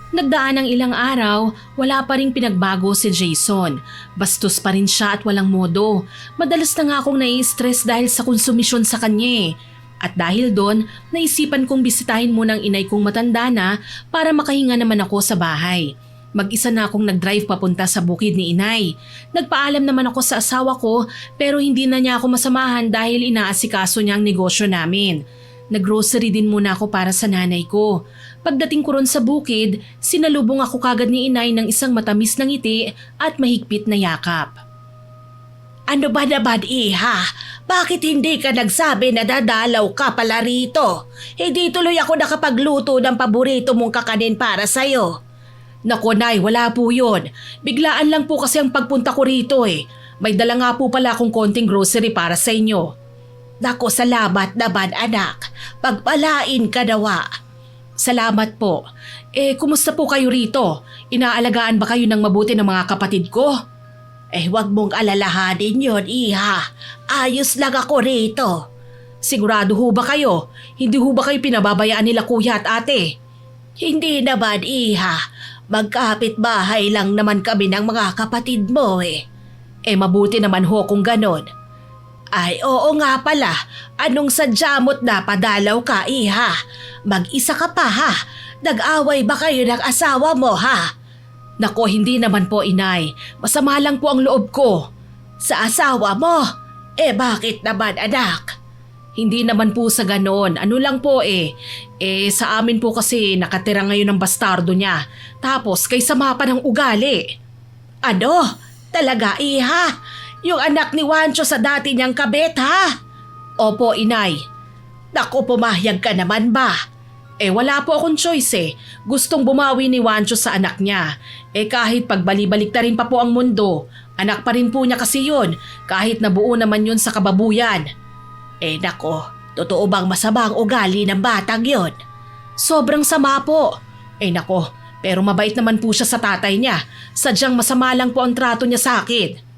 Nagdaan ng ilang araw, wala pa ring pinagbago si Jason. Bastos pa rin siya at walang modo. Madalas na nga akong nai-stress dahil sa konsumisyon sa kanya. At dahil doon, naisipan kong bisitahin muna ang inay kong matanda na para makahinga naman ako sa bahay. Mag-isa na akong nag-drive papunta sa bukid ni inay. Nagpaalam naman ako sa asawa ko pero hindi na niya ako masamahan dahil inaasikaso niya ang negosyo namin. Nag-grocery din muna ako para sa nanay ko. Pagdating ko ron sa bukid, sinalubong ako kagad ni inay ng isang matamis na ngiti at mahigpit na yakap. Ano ba naman iha? Bakit hindi ka nagsabi na dadalaw ka pala rito? Hindi tuloy ako nakapagluto ng paborito mong kakanin para sa'yo. Naku nay, wala po yun. Biglaan lang po kasi ang pagpunta ko rito eh. May dala nga po pala akong konting grocery para sa inyo. Naku, salamat naman anak. Pagpalain ka nawa. Salamat po. Kumusta po kayo rito? Inaalagaan ba kayo ng mabuti ng mga kapatid ko? Huwag mong alalahanin yon, iha. Ayos lang ako rito. Sigurado ho ba kayo? Hindi ho ba kayo pinababayaan nila kuya at ate? Hindi naman, iha. Magkapit bahay lang naman kami ng mga kapatid mo eh. Mabuti naman ho kung ganon. Ay, oo nga pala. Anong sadya mo't napadalaw ka, iha? Mag-isa ka pa ha? Nag-away ba kayo ng asawa mo ha? Nako, hindi naman po inay. Masama lang po ang loob ko. Sa asawa mo? Bakit naman anak? Hindi naman po sa ganon. Ano lang po sa amin po kasi nakatira ngayon ng bastardo niya. Tapos kay sama pa ng ugali. Ano? Talaga iha? Yung anak ni Wancho sa dati niyang kabet ha? Opo inay. Naku, pumayag ka naman ba? Wala po akong choice. Gustong bumawi ni Wancho sa anak niya. Kahit pagbalik-balik na rin pa po ang mundo, anak pa rin po niya kasi yun, kahit nabuo naman yun sa kababuyan. Nako, totoo bang masama ang ugali ng batang yun? Sobrang sama po. Nako, pero mabait naman po siya sa tatay niya. Sadyang masama lang po ang trato niya sa akin.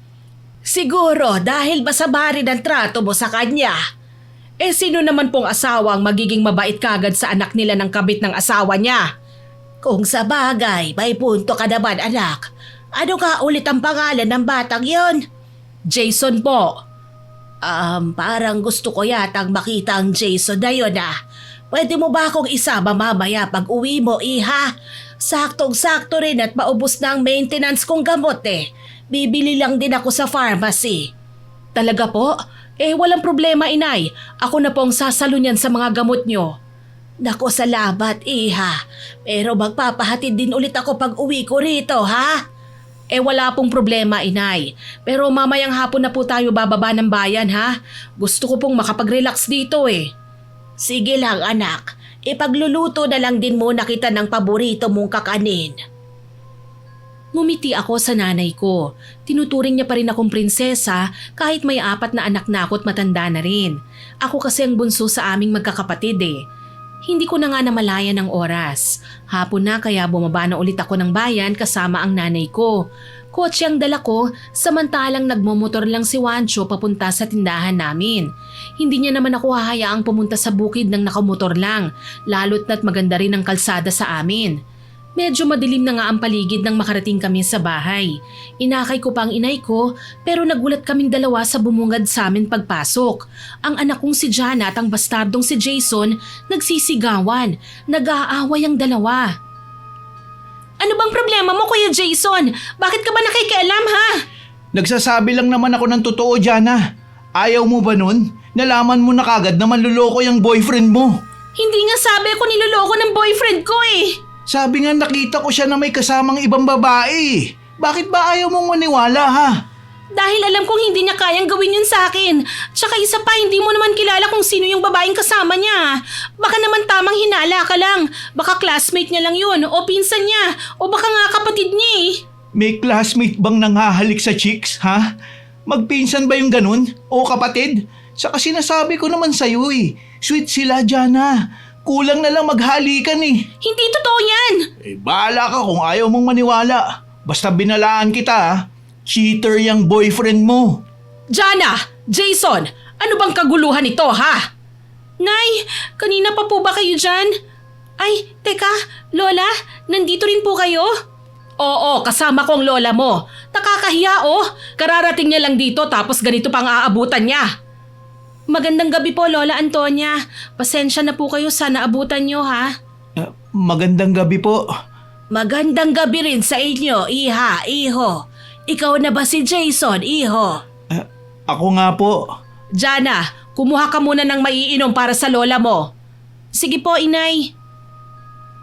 Siguro dahil masama rin ang trato mo sa kanya. Sino naman pong asawa ang magiging mabait kagad sa anak nila ng kabit ng asawa niya? Kung sa bagay, may punto ka naman anak. Ano nga ulit ang pangalan ng batang yon? Jason po. Parang gusto ko yatang makita ang Jason na yun ah. Pwede mo ba akong isama mamaya pag uwi mo, iha? Saktong-sakto rin at maubos na ang maintenance kong gamot eh. Bibili lang din ako sa pharmacy. Talaga po? Walang problema, inay. Ako na po ang sasalo niyan sa mga gamot nyo. Naku, salamat, iha. Pero magpapahatid din ulit ako pag uwi ko rito, ha? Wala pong problema, inay. Pero mamayang hapon na po tayo bababa ng bayan, ha? Gusto ko pong makapag-relax dito eh. Sige lang, anak. Ipagluluto na lang din muna kita ng paborito mong kakanin. Ngumiti ako sa nanay ko. Tinuturing niya pa rin akong prinsesa kahit may 4 na anak na ako at matanda na rin. Ako kasi ang bunso sa aming magkakapatid eh. Hindi ko na nga namalayan ng oras. Hapon na kaya bumaba na ulit ako ng bayan kasama ang nanay ko. Kotse ang dala ko samantalang nagmomotor lang si Juancho papunta sa tindahan namin. Hindi niya naman ako hahayaang pumunta sa bukid ng nakamotor lang, lalo't na't maganda rin ang kalsada sa amin. Medyo madilim na nga ang paligid nang makarating kami sa bahay. Inakay ko pa ang inay ko pero nagulat kaming dalawa sa bumungad sa amin pagpasok. Ang anak kong si Jana at ang bastardong si Jason nagsisigawan. Nag-aaway ang dalawa. Ano bang problema mo, Kuya Jason? Bakit ka ba nakikialam, ha? Nagsasabi lang naman ako ng totoo, Jana. Ayaw mo ba nun? Nalaman mo na kagad na manluloko yung boyfriend mo. Hindi nga sabi ko niloloko ng boyfriend ko eh. Sabi nga nakita ko siya na may kasamang ibang babae. Bakit ba ayaw mong maniwala, ha? Dahil alam kong hindi niya kayang gawin yun sa akin. Tsaka isa pa, hindi mo naman kilala kung sino yung babaeng kasama niya. Baka naman tamang hinala ka lang. Baka classmate niya lang yun, o pinsan niya, o baka nga kapatid niya eh. May classmate bang nanghahalik sa chicks, ha? Magpinsan ba yung ganun? O kapatid? Saka sinasabi ko naman sa'yo eh. Sweet sila, Jana. Kulang na lang maghalikan eh. Hindi totoo yan. Bahala ka kung ayaw mong maniwala. Basta binalaan kita, ha? Cheater yung boyfriend mo. Jana, Jason, ano bang kaguluhan ito, ha? Nay, kanina pa po ba kayo dyan? Ay, teka, Lola, nandito rin po kayo? Oo, kasama ko ang lola mo. Nakakahiya oh, kararating niya lang dito tapos ganito pang aabutan niya. Magandang gabi po, Lola Antonia. Pasensya na po kayo, sana abutan niyo, ha? Magandang gabi po. Magandang gabi rin sa inyo, iha, iho. Ikaw na ba si Jason, iho? Ako nga po. Jana, kumuha ka muna ng maiinom para sa lola mo. Sige po, inay.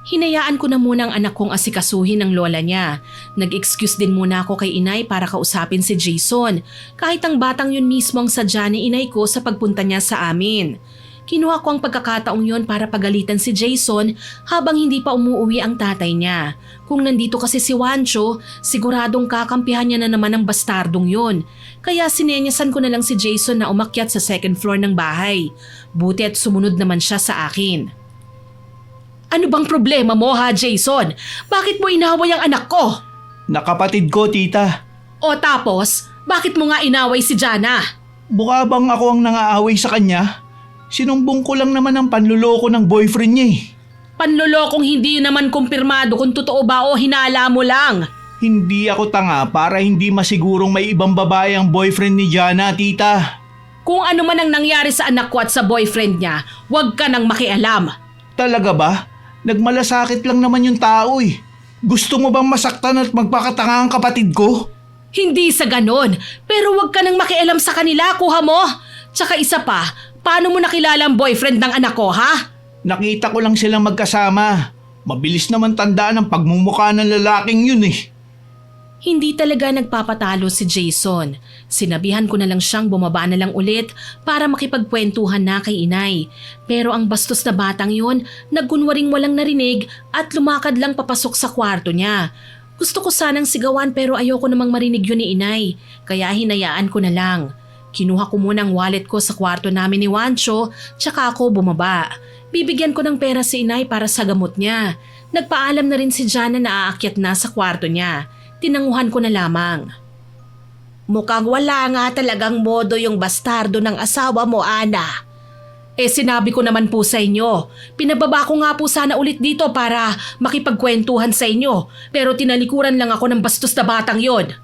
Hinayaan ko na muna ang anak kong asikasuhin ng lola niya. Nag-excuse din muna ako kay inay para kausapin si Jason. Kahit ang batang yun mismo ang sadya ni inay ko sa pagpunta niya sa amin. Kinuha ko ang pagkakataong yun para pagalitan si Jason habang hindi pa umuuwi ang tatay niya. Kung nandito kasi si Juancho, siguradong kakampihan niya na naman ang bastardong yun. Kaya sinenyasan ko na lang si Jason na umakyat sa 2nd floor ng bahay. Buti at sumunod naman siya sa akin. Ano bang problema mo ha, Jason? Bakit mo inaway ang anak ko? Nakapatid ko, tita. O tapos, bakit mo nga inaway si Jana? Mukha bang ako ang nangaaway sa kanya? Sinumbong ko lang naman ang panluloko ng boyfriend niya eh. Panlulokong hindi naman kumpirmado kung totoo ba o hinala mo lang. Hindi ako tanga para hindi masigurong may ibang babae ang boyfriend ni Jana, tita. Kung ano man ang nangyari sa anak ko at sa boyfriend niya, huwag ka nang makialam. Talaga ba? Nagmalasakit lang naman yung tao eh. Gusto mo bang masaktan at magpakatanga ang kapatid ko? Hindi sa ganon, pero huwag ka nang makialam sa kanila, kuha mo. Tsaka isa pa, paano mo nakilala ang boyfriend ng anak ko, ha? Nakita ko lang silang magkasama. Mabilis naman tandaan ang pagmumukha ng lalaking yun eh. Hindi talaga nagpapatalo si Jason. Sinabihan ko na lang siyang bumaba na lang ulit para makipagkwentuhan na kay inay. Pero ang bastos na batang yun, nagkunwaring walang narinig at lumakad lang papasok sa kwarto niya. Gusto ko sanang sigawan pero ayoko namang marinig yun ni inay, kaya hinayaan ko na lang. Kinuha ko muna ang wallet ko sa kwarto namin ni Juancho, tsaka ako bumaba. Bibigyan ko ng pera si inay para sa gamot niya. Nagpaalam na rin si Jana na aakyat na sa kwarto niya. Tinanguhan ko na lamang. Mukhang wala nga talagang modo yung bastardo ng asawa mo, Ana. Sinabi ko naman po sa inyo. Pinababa ko nga po sana ulit dito para makipagkwentuhan sa inyo. Pero tinalikuran lang ako ng bastos na batang yon.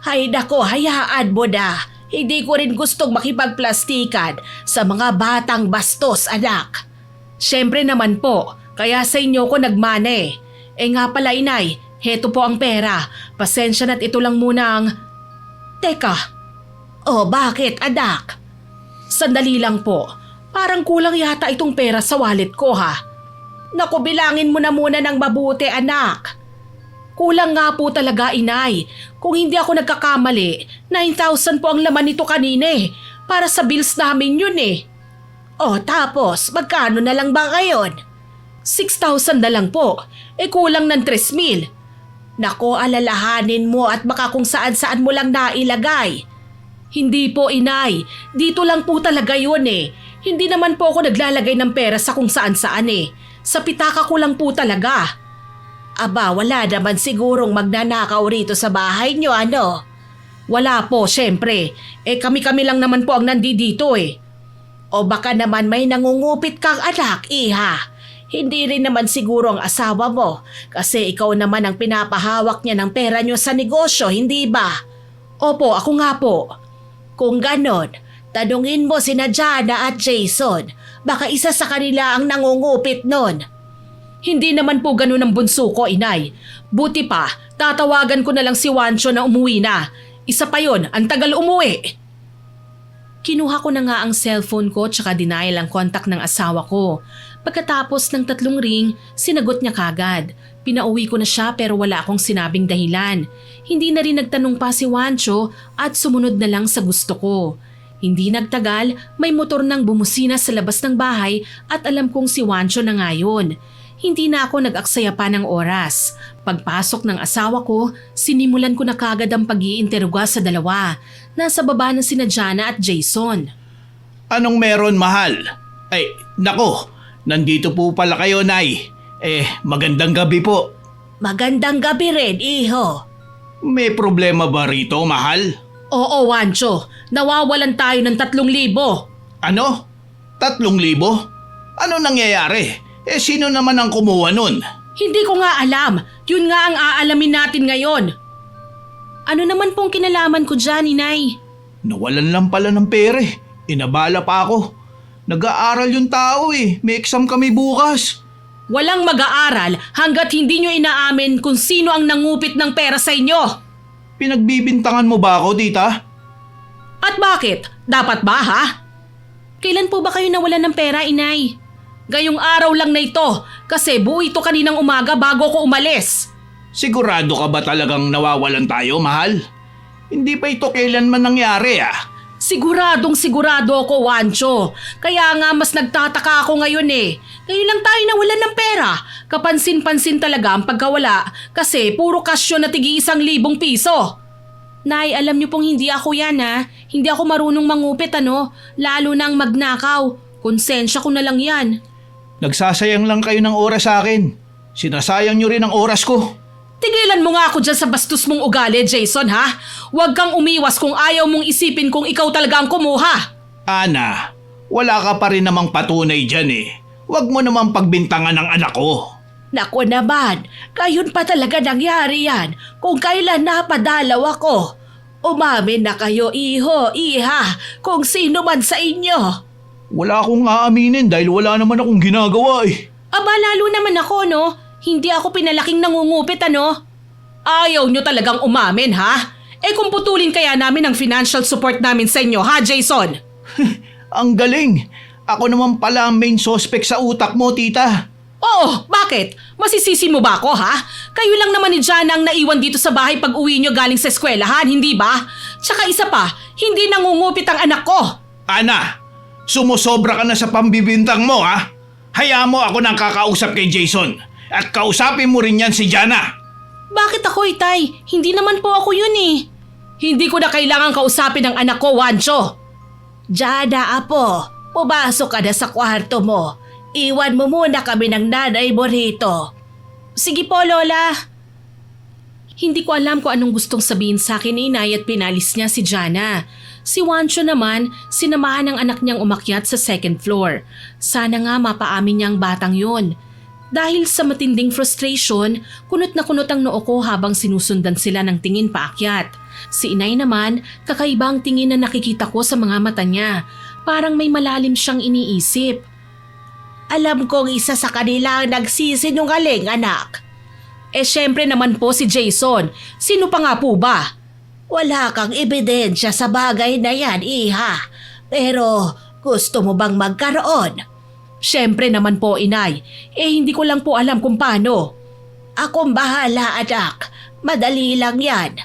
Hay nako, hayaan mo na. Hindi ko rin gustong makipagplastikan sa mga batang bastos, anak. Siyempre naman po, kaya sa inyo ko nagmane. Nga pala inay, heto po ang pera. Pasensya na't ito lang muna ang... Teka, Oh, bakit, anak? sandali lang po. Parang kulang yata itong pera sa wallet ko ha. Naku, bilangin mo na muna ng mabuti, anak. Kulang nga po talaga inay. Kung hindi ako nagkakamali, 9,000 po ang laman nito kanina eh. Para sa bills namin yun eh. Oh, tapos, magkano na lang ba ngayon? 6,000 na lang po. Kulang ng 3,000. Naku, alalahanin mo at baka kung saan-saan mo lang nailagay. Hindi po inay. Dito lang po talaga yun eh. Hindi naman po ako naglalagay ng pera sa kung saan-saan eh. Sa pitaka ko lang po talaga. Aba, wala naman sigurong magnanakaw rito sa bahay nyo, ano? Wala po, syempre. Kami-kami lang naman po ang nandito eh. O baka naman may nangungupit kang anak, iha. Hindi rin naman siguro ang asawa mo kasi ikaw naman ang pinapahawak niya ng pera nyo sa negosyo, hindi ba? Opo, ako nga po. Kung ganon, tanungin mo sina Jana at Jason. Baka isa sa kanila ang nangungupit nun. Hindi naman po ganun ang bunso ko, inay. Buti pa, tatawagan ko na lang si Wancho na umuwi na. Isa pa yon, ang tagal umuwi. Kinuha ko na nga ang cellphone ko tsaka denial ang kontak ng asawa ko. Pagkatapos ng 3 ring, sinagot niya kagad. Pinauwi ko na siya pero wala akong sinabing dahilan. Hindi na rin nagtanong pa si Wancho at sumunod na lang sa gusto ko. Hindi nagtagal, may motor nang bumusina sa labas ng bahay at alam kong si Wancho na nga yun. Hindi na ako nag-aksaya pa ng oras. Pagpasok ng asawa ko, sinimulan ko na kagad ang pag-iinteroga sa dalawa. Nasa baba na sina Jana at Jason. Anong meron, mahal? Ay, nako, nandito po pala kayo, Nay. Magandang gabi po. Magandang gabi rin, iho. May problema ba rito, mahal? Oo, Wancho. Nawawalan tayo ng 3,000. Ano? 3,000? Ano nangyayari? Sino naman ang kumuha nun? Hindi ko nga alam. Yun nga ang aalamin natin ngayon. Ano naman pong kinalaman ko dyan, inay? Nawalan lang pala ng pera eh. Inabala pa ako. Nag-aaral yung tao eh. May exam kami bukas. Walang mag-aaral hanggat hindi nyo inaamin kung sino ang nangupit ng pera sa inyo. Pinagbibintangan mo ba ako, tita? At bakit? Dapat ba, ha? Kailan po ba kayo nawalan ng pera, inay? Gayong araw lang na ito kasi buo ito kaninang umaga bago ko umalis. Sigurado ka ba talagang nawawalan tayo, mahal? Hindi pa ito kailanman nangyari ah. Siguradong sigurado ako, Wancho. Kaya nga mas nagtataka ako ngayon eh. Ngayon lang tayo nawalan ng pera. Kapansin-pansin talaga ang pagkawala kasi puro kasyo na tigi 1,000 piso. Nay, alam niyo pong hindi ako yan ha. Hindi ako marunong mangupit ano, lalo na ang magnakaw. Konsensya ko na lang yan. Nagsasayang lang kayo ng oras sa akin. Sinasayang nyo rin ang oras ko. Tigilan mo nga ako dyan sa bastos mong ugali, Jason ha? Huwag kang umiwas kung ayaw mong isipin kung ikaw talaga ang kumuha. Ana, wala ka pa rin namang patunay dyan eh. Huwag mo namang pagbintangan ng anak ko. Naku naman, gayon pa talaga nangyari yan kung kailan napadalaw ako. Umamin na kayo, iho, iha, kung sino man sa inyo. Wala akong aaminin dahil wala naman akong ginagawa eh. Aba, lalo naman ako, no? Hindi ako pinalaking nangungupit, ano? Ayaw nyo talagang umamin, ha? Kung putulin kaya namin ang financial support namin sa inyo, ha, Jason? Ang galing! Ako naman pala ang main suspect sa utak mo, tita. Oo, bakit? Masisisi mo ba ako, ha? Kayo lang naman ni Jana ang naiwan dito sa bahay pag uwi nyo galing sa eskwelahan, hindi ba? Tsaka isa pa, hindi nangungupit ang anak ko. Ana, sumusobra ka na sa pambibintang mo, ha? Hayaan mo ako nang kakausap kay Jason. At kausapin mo rin yan si Jana. Bakit ako, Itay? Hindi naman po ako yun eh. Hindi ko na kailangan kausapin ang anak ko, Wancho. Jana, apo, pumasok ka na sa kwarto mo. Iwan mo muna kami ng nanay mo rito. Sige po, Lola. Hindi ko alam kung anong gustong sabihin sa akin ni inay at pinalis niya si Jana. Si Juancho naman, sinamahan ng anak niyang umakyat sa second floor. Sana nga mapaamin niya ang batang yun. Dahil sa matinding frustration, kunot na kunot ang noo ko habang sinusundan sila ng tingin paakyat. Si inay naman, kakaibang tingin na nakikita ko sa mga mata niya. Parang may malalim siyang iniisip. Alam kong isa sa kanila ang nagsisinungaling, anak. Syempre naman po si Jason. Sino pa nga po ba? Wala kang ebidensya sa bagay na yan, iha. Pero gusto mo bang magkaroon? Syempre naman po, inay. Hindi ko lang po alam kung paano. Akong bahala, anak. Madali lang yan.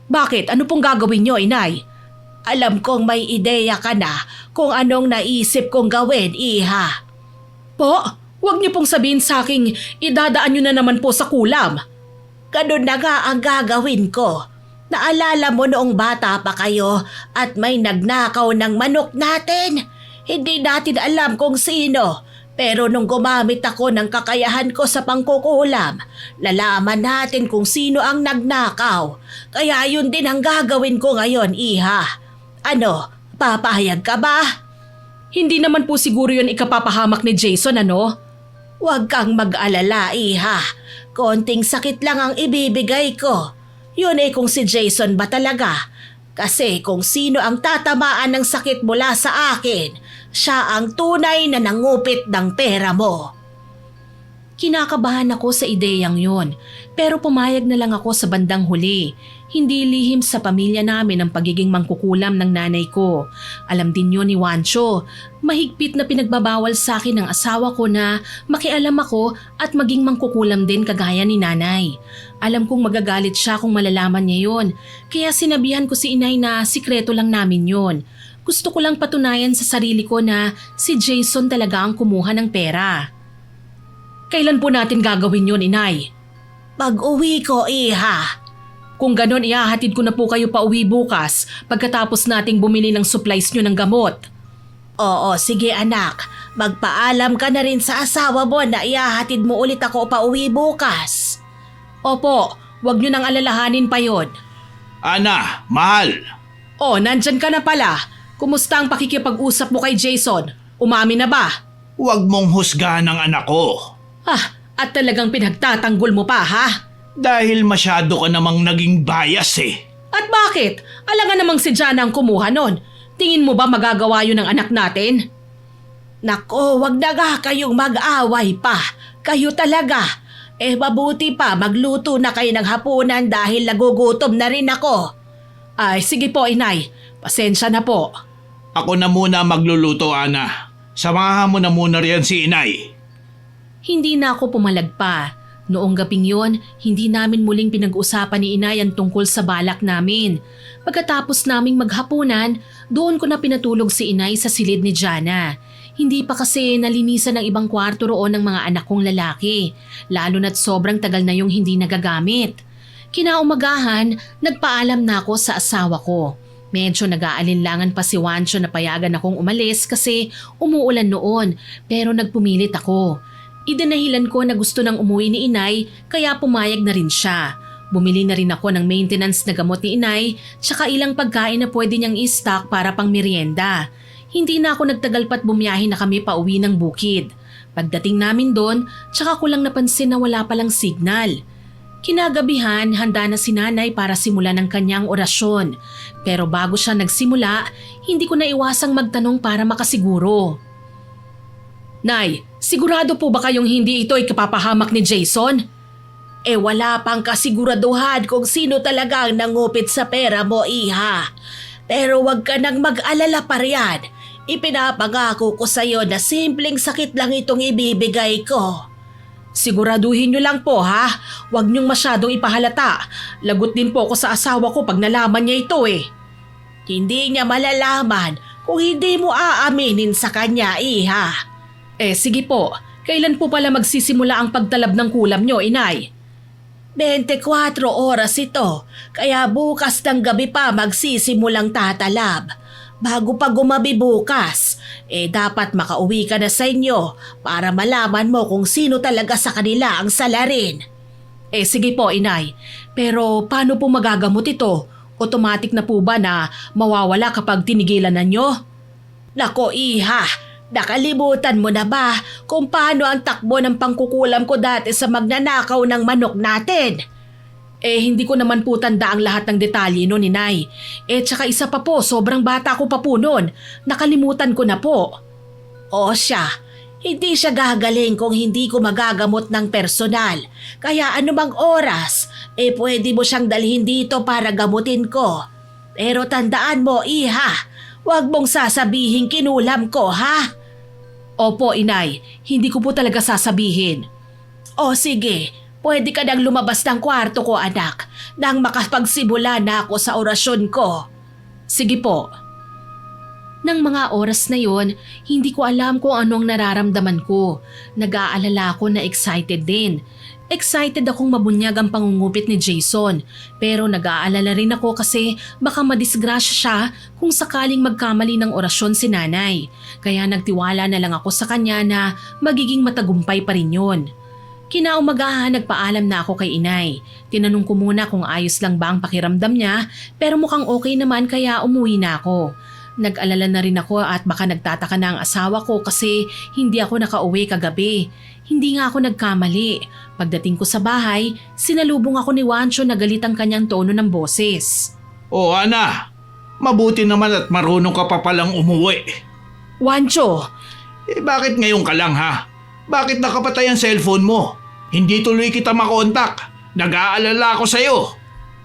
Bakit? Ano pong gagawin niyo, inay? Alam kong may ideya ka na kung anong naisip kong gawin, iha. Po, huwag niyo pong sabihin sa aking idadaan niyo na naman po sa kulam. Ganun na nga ang gagawin ko. Naalala mo noong bata pa kayo at may nagnakaw ng manok natin? Hindi natin alam kung sino. Pero nung gumamit ako ng kakayahan ko sa pangkukulam, nalaman natin kung sino ang nagnakaw. Kaya yun din ang gagawin ko ngayon, iha. Ano, papayag ka ba? Hindi naman po siguro yun ikapapahamak ni Jason, ano? Huwag kang mag-alala, iha. Konting sakit lang ang ibibigay ko. Yun kung si Jason ba talaga. Kasi kung sino ang tatamaan ng sakit mula sa akin, siya ang tunay na nangupit ng pera mo. Kinakabahan ako sa ideyang yon, pero pumayag na lang ako sa bandang huli. Hindi lihim sa pamilya namin ang pagiging mangkukulam ng nanay ko. Alam din yun ni Juancho. Mahigpit na pinagbabawal sa akin ng asawa ko na makialam ako at maging mangkukulam din kagaya ni nanay. Alam kong magagalit siya kung malalaman niya yon, kaya sinabihan ko si inay na sikreto lang namin yon. Gusto ko lang patunayan sa sarili ko na si Jason talaga ang kumuha ng pera. Kailan po natin gagawin yon, inay? Pag-uwi ko, iha. Kung ganon, ihahatid ko na po kayo pa uwi bukas pagkatapos nating bumili ng supplies nyo ng gamot. Oo, sige anak. Magpaalam ka na rin sa asawa mo na ihahatid mo ulit ako pa uwi bukas. Opo, wag nyo nang alalahanin pa yon. Ana, mahal. Oh, nandyan ka na pala. Kumusta ang pakikipag-usap mo kay Jason? Umamin na ba? Huwag mong husgahan ang anak ko. At talagang pinagtatanggol mo pa, ha? Dahil masyado ka namang naging bias At bakit? Alangan namang si Jana ang kumuha nun. Tingin mo ba magagawa yun ng anak natin? Nako, wag na nga kayong mag-away pa. Kayo talaga. Mabuti pa magluto na kayo ng hapunan dahil nagugutom na rin ako. Ay, sige po, inay. Pasensya na po. Ako na muna magluluto, Ana. Samahan mo na muna riyan si inay. Hindi na ako pumalag pa. Noong gabing yon, hindi namin muling pinag-usapan ni inay ang tungkol sa balak namin. Pagkatapos naming maghapunan, doon ko na pinatulog si inay sa silid ni Jana. Hindi pa kasi nalinisan ng ibang kwarto roon ng mga anak kong lalaki, lalo na't sobrang tagal na yung hindi nagagamit. Kinaumagahan, nagpaalam na ako sa asawa ko. Medyo nag-aalinlangan pa si Juancho na payagan akong umalis kasi umuulan noon, pero nagpumilit ako. Idinahilan ko na gusto nang umuwi ni inay kaya pumayag na rin siya. Bumili na rin ako ng maintenance na gamot ni inay tsaka ilang pagkain na pwede niyang i-stock para pang merienda. Hindi na ako nagtagal pa't bumiyahe na kami pa uwi ng bukid. Pagdating namin doon, tsaka ko lang napansin na wala palang signal. Kinagabihan, handa na si nanay para simulan ang kanyang orasyon. Pero bago siya nagsimula, hindi ko na iwasang magtanong para makasiguro. Nay, sigurado po ba kayong hindi ito ay kapapahamak ni Jason? Wala pang kasiguraduhan kung sino talaga ang nangupit sa pera mo, iha. Pero wag ka nang mag-alala pa riyan. Ipinapangako ko sa'yo na simpleng sakit lang itong ibibigay ko. Siguraduhin niyo lang po, ha? Huwag niyong masyadong ipahalata. Lagot din po ako sa asawa ko pag nalaman niya ito Hindi niya malalaman kung hindi mo aaminin sa kanya, iha. Sige po. Kailan po pala magsisimula ang pagtalab ng kulam niyo, inay? 24 oras ito, kaya bukas ng gabi pa magsisimulang tatalab. Bago pa gumabi bukas, dapat makauwi ka na sa inyo para malaman mo kung sino talaga sa kanila ang salarin. Sige po, inay. Pero paano po magagamot ito? Automatic na po ba na mawawala kapag tinigilan na nyo? Nako iha, nakalimutan mo na ba kung paano ang takbo ng pangkukulam ko dati sa magnanakaw ng manok natin? Hindi ko naman po tanda ang lahat ng detalye no, Inay. Tsaka isa pa po, sobrang bata ko pa po noon. Nakalimutan ko na po. O siya, hindi siya gagaling kung hindi ko magagamot ng personal. Kaya anumang oras, pwede mo siyang dalhin dito para gamutin ko. Pero tandaan mo, iha, huwag mong sasabihin kinulam ko, ha? Opo, Inay. Hindi ko po talaga sasabihin. O sige, pwede ka nang lumabas ng kwarto ko, anak, nang makapagsimula na ako sa orasyon ko. Sige po. Nang mga oras na yon, hindi ko alam kung ano ang nararamdaman ko. Nag-aalala ako na excited din. Excited akong mabunyag ang pangungupit ni Jason. Pero nag-aalala rin ako kasi baka madisgrasya siya kung sakaling magkamali ng orasyon si nanay. Kaya nagtiwala na lang ako sa kanya na magiging matagumpay pa rin yun. Kinaumagahan nagpaalam na ako kay inay. Tinanong ko muna kung ayos lang ba ang pakiramdam niya pero mukhang okay naman kaya umuwi na ako. Nag-alala na rin ako at baka nagtataka na ang asawa ko kasi hindi ako nakauwi kagabi. Hindi nga ako nagkamali. Pagdating ko sa bahay, sinalubong ako ni Wancho na galit ang kanyang tono ng boses. O Ana, mabuti naman at marunong ka pa palang umuwi. Wancho! Bakit ngayon ka lang ha? Bakit nakapatay ang cellphone mo? Hindi tuloy kita makontak. Nag-aalala ako sa'yo.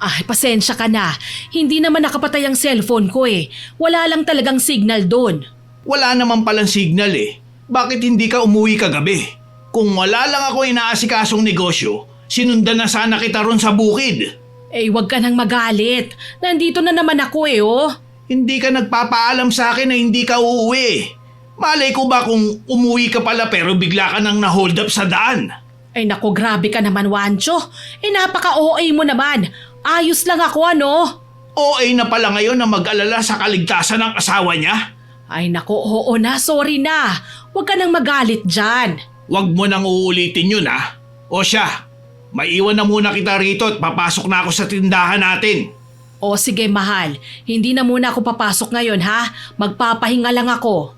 Ay, pasensya ka na. Hindi naman nakapatay ang cellphone ko eh. Wala lang talagang signal doon. Wala naman palang signal eh. Bakit hindi ka umuwi kagabi? Kung wala lang ako inaasikasong negosyo, sinundan na sana kita ron sa bukid. Wag ka nang magalit. Nandito na naman ako eh, oh. Hindi ka nagpapaalam sa akin na hindi ka uuwi. Malay ko ba kung umuwi ka pala pero bigla ka nang na-hold up sa daan? Ay nako, grabe ka naman, Wancho. Napaka-OA mo naman. Ayos lang ako, ano? OA na pala ngayon na mag-alala sa kaligtasan ng asawa niya? Ay nako, oo na, sorry na. Huwag ka nang magalit dyan. Huwag mo nang uulitin yun ha. O siya, maiwan na muna kita rito at papasok na ako sa tindahan natin. O sige mahal, hindi na muna ako papasok ngayon ha. Magpapahinga lang ako.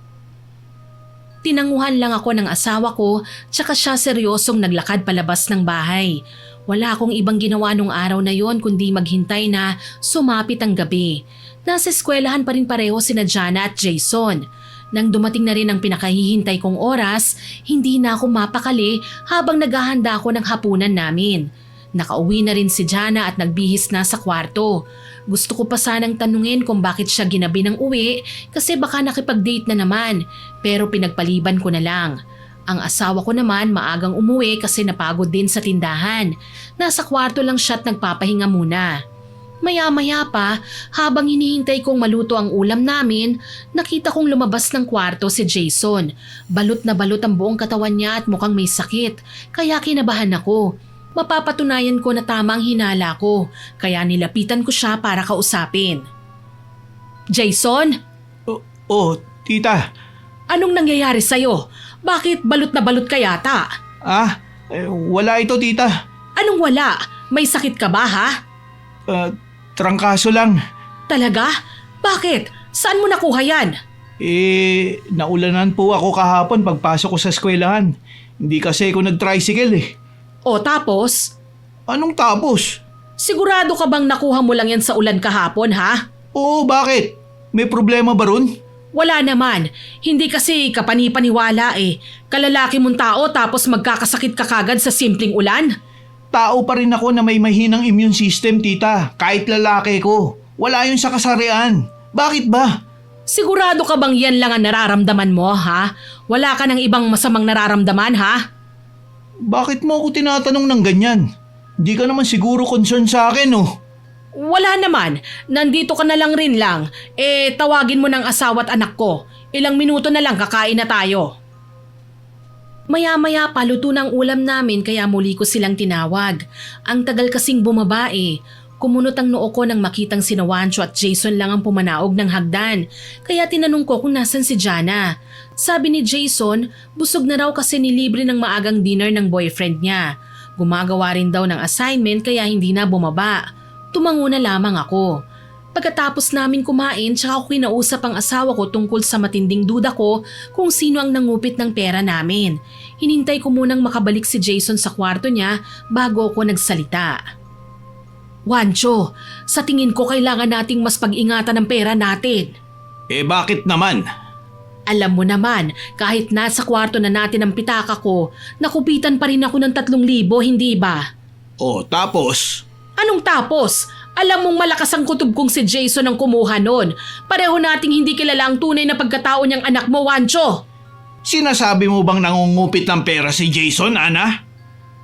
Tinanguhan lang ako ng asawa ko tsaka siya seryosong naglakad palabas ng bahay. Wala akong ibang ginawa nung araw na yon kundi maghintay na sumapit ang gabi. Nasa eskwelahan pa rin pareho sina Jana at Jason. Nang dumating na rin ang pinakahihintay kong oras, hindi na ako mapakali habang naghahanda ako ng hapunan namin. Nakauwi na rin si Jana at nagbihis na sa kwarto. Gusto ko pa sanang tanungin kung bakit siya ginabi ng uwi kasi baka nakipag-date na naman pero pinagpaliban ko na lang. Ang asawa ko naman maagang umuwi kasi napagod din sa tindahan. Nasa kwarto lang siya at nagpapahinga muna. Maya-maya pa, habang hinihintay kong maluto ang ulam namin, nakita kong lumabas ng kwarto si Jason. Balot na balot ang buong katawan niya at mukhang may sakit, kaya kinabahan ako. Mapapatunayan ko na tama ang hinala ko, kaya nilapitan ko siya para kausapin. Jason? Tita. Anong nangyayari sa'yo? Bakit balot na balot ka yata? Wala ito tita. Anong wala? May sakit ka ba ha? Trangkaso lang. Talaga? Bakit? Saan mo nakuha yan? Naulanan po ako kahapon pagpasok ko sa eskwelahan. Hindi kasi ako nag-tricycle eh. O tapos? Anong tapos? Sigurado ka bang nakuha mo lang yan sa ulan kahapon ha? Oo, bakit? May problema ba ron? Wala naman. Hindi kasi kapani-paniwala eh. Kalalaki mong tao tapos magkakasakit ka kagad sa simpleng ulan? Tao pa rin ako na may mahinang immune system, tita. Kahit lalaki ko. Wala yun sa kasarian. Bakit ba? Sigurado ka bang yan lang ang nararamdaman mo, ha? Wala ka ng ibang masamang nararamdaman, ha? Bakit mo ako tinatanong ng ganyan? Hindi ka naman siguro concern sa akin, oh. Wala naman. Nandito ka na lang rin lang. Tawagin mo ng asawa at anak ko. Ilang minuto na lang kakain na tayo. Maya-maya paluto ng ulam namin kaya muli ko silang tinawag. Ang tagal kasing bumaba eh. Kumunot ang noo ko nang makitang sina Wancho at Jason lang ang pumanaog ng hagdan. Kaya tinanong ko kung nasan si Jana. Sabi ni Jason, busog na raw kasi nilibre ng maagang dinner ng boyfriend niya. Gumagawa rin daw ng assignment kaya hindi na bumaba. Tumango na lamang ako. Pagkatapos namin kumain, tsaka ako kinausap ang asawa ko tungkol sa matinding duda ko kung sino ang nangupit ng pera namin. Hinintay ko munang makabalik si Jason sa kwarto niya bago ako nagsalita. Wancho, sa tingin ko kailangan nating mas pag-ingatan ng pera natin. Bakit naman? Alam mo naman, kahit nasa kwarto na natin ang pitaka ko, nakupitan pa rin ako ng 3,000, hindi ba? Tapos? Anong tapos? Alam mong malakas ang kutob kong si Jason ang kumuha nun. Pareho nating hindi kilala ang tunay na pagkatao niyang anak mo, Wancho. Sinasabi mo bang nangungupit ng pera si Jason, Ana?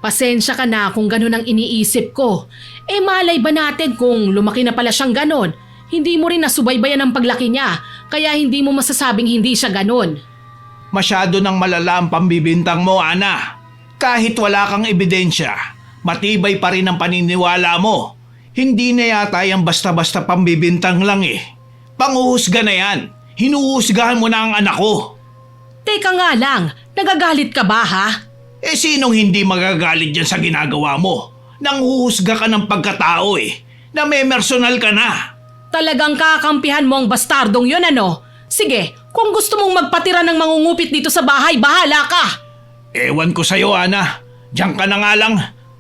Pasensya ka na kung ganun ang iniisip ko. Malay ba natin kung lumaki na pala siyang ganon? Hindi mo rin nasubaybayan ang paglaki niya, kaya hindi mo masasabing hindi siya ganon. Masyado nang malala ang pambibintang mo, Ana. Kahit wala kang ebidensya, matibay pa rin ang paniniwala mo. Hindi na yata yung basta-basta pambibintang lang eh. Panguhusga na yan. Hinuhusgahan mo na ang anak ko. Teka nga lang, nagagalit ka ba ha? Sinong hindi magagalit dyan sa ginagawa mo? Nanghuhusga ka ng pagkatao eh. Namemersonal ka na. Talagang kakampihan mo ang bastardong yun ano? Sige, kung gusto mong magpatira ng mangungupit dito sa bahay, bahala ka! Ewan ko sa'yo, Ana. Diyan ka na nga lang.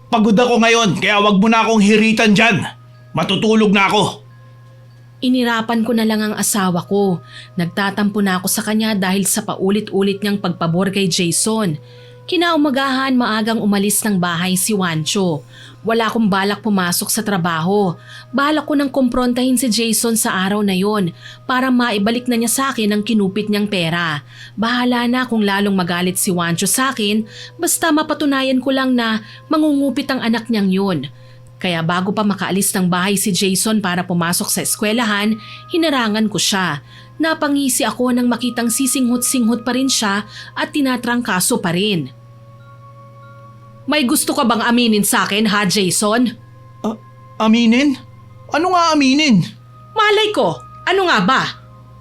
Pagod ako ngayon kaya wag mo na akong hiritan dyan. Matutulog na ako. Inirapan ko na lang ang asawa ko. Nagtatampo na ako sa kanya dahil sa paulit-ulit niyang pagpabor kay Jason. Kinaumagahan maagang umalis ng bahay si Wancho. Wala akong balak pumasok sa trabaho. Balak ko nang kumprontahin si Jason sa araw na yon para maibalik na niya sa akin ang kinupit niyang pera. Bahala na kung lalong magalit si Wancho sa akin basta mapatunayan ko lang na mangungupit ang anak niyang yun. Kaya bago pa makaalis ng bahay si Jason para pumasok sa eskwelahan, hinarangan ko siya. Napangisi ako nang makitang sisinghot-singhot pa rin siya at tinatrangkaso pa rin. May gusto ka bang aminin sa akin ha, Jason? Aminin? Ano nga aminin? Malay ko, ano nga ba?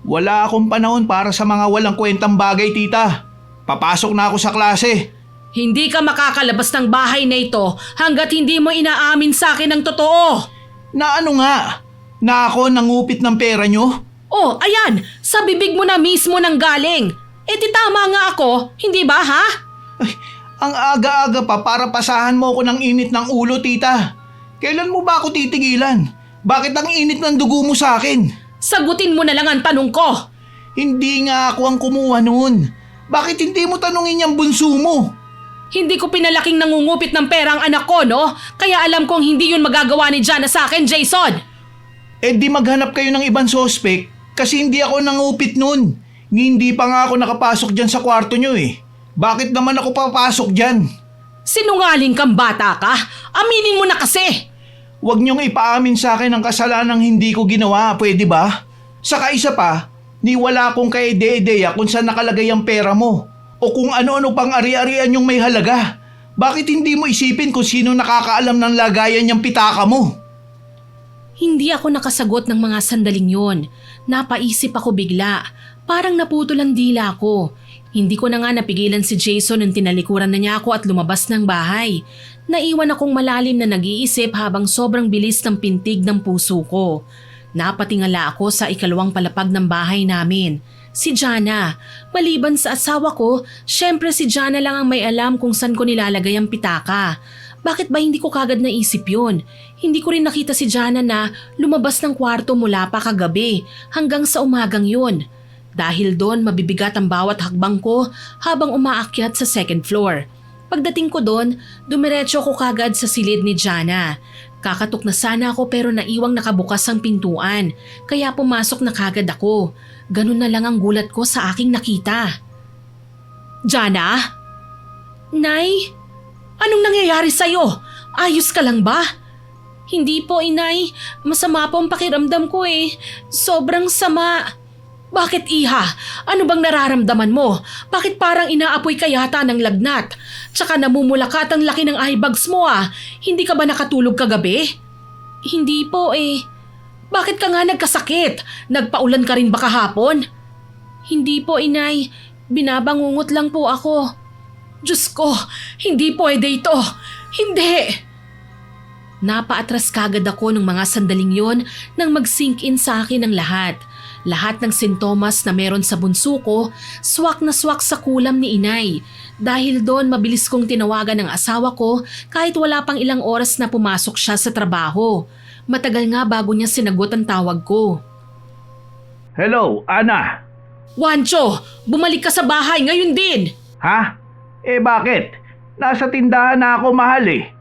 Wala akong panahon para sa mga walang kwentang bagay, tita. Papasok na ako sa klase. Hindi ka makakalabas ng bahay na ito hanggat hindi mo inaamin sa akin ang totoo. Na ano nga? Na ako nangupit ng pera nyo? Oh, ayan, sa bibig mo na mismo nang galing. Di tama nga ako, hindi ba ha? Ay, ang aga-aga pa para pasahan mo ako ng init ng ulo, tita. Kailan mo ba ako titigilan? Bakit ang init ng dugo mo sa akin? Sagutin mo na lang ang tanong ko. Hindi nga ako ang kumuha noon. Bakit hindi mo tanungin yung bunso mo? Hindi ko pinalaking nangungupit ng pera ang anak ko, no? Kaya alam kong hindi yun magagawa ni Jana sa akin, Jason. Di maghanap kayo ng ibang sospek kasi hindi ako nangupit noon. Hindi pa nga ako nakapasok dyan sa kwarto nyo eh. Bakit naman ako papasok dyan? Sinungaling kang bata ka? Aminin mo na kasi! Huwag niyong ipaamin sa akin ang kasalanang hindi ko ginawa, pwede ba? Saka isa pa, ni wala akong kaide-ideya kung saan nakalagay ang pera mo o kung ano-ano pang ari-arian yung may halaga. Bakit hindi mo isipin kung sino nakakaalam ng lagayan niyang pitaka mo? Hindi ako nakasagot ng mga sandaling yon. Napaisip ako bigla. Parang naputol ang dila ko. Hindi ko na nga napigilan si Jason nang tinalikuran na niya ako at lumabas ng bahay. Naiwan akong malalim na nag-iisip habang sobrang bilis ng pintig ng puso ko. Napatingala ako sa ikalawang palapag ng bahay namin. Si Jana. Maliban sa asawa ko, syempre si Jana lang ang may alam kung saan ko nilalagay ang pitaka. Bakit ba hindi ko kagad naisip yun? Hindi ko rin nakita si Jana na lumabas ng kwarto mula pa kagabi hanggang sa umagang yun. Dahil doon mabibigat ang bawat hakbang ko habang umaakyat sa second floor. Pagdating ko doon, dumiretso ko kagad sa silid ni Jana. Kakatok na sana ako pero naiwang nakabukas ang pintuan, kaya pumasok na kagad ako. Ganun na lang ang gulat ko sa aking nakita. Jana? Nay? Anong nangyayari sa'yo? Ayos ka lang ba? Hindi po, inay. Masama po ang pakiramdam ko eh. Sobrang sama. Bakit iha? Ano bang nararamdaman mo? Bakit parang inaapoy ka yata ng lagnat? Tsaka namumulakat ang laki ng eye bags mo ah. Hindi ka ba nakatulog kagabi? Hindi po eh. Bakit ka nga nagkasakit? Nagpaulan ka rin ba kahapon? Hindi po, inay. Binabangungot lang po ako. Diyos ko, hindi pwede ito. Hindi! Napaatras kagad ako ng mga sandaling yon nang mag-sink in sa akin ang lahat. Lahat ng sintomas na meron sa bunso ko, swak na swak sa kulam ni inay. Dahil doon mabilis kong tinawagan ng asawa ko kahit wala pang ilang oras na pumasok siya sa trabaho. Matagal nga bago niya sinagot ang tawag ko. Hello, Ana. Wancho, bumalik ka sa bahay ngayon din! Ha? Bakit? Nasa tindahan na ako, mahal eh.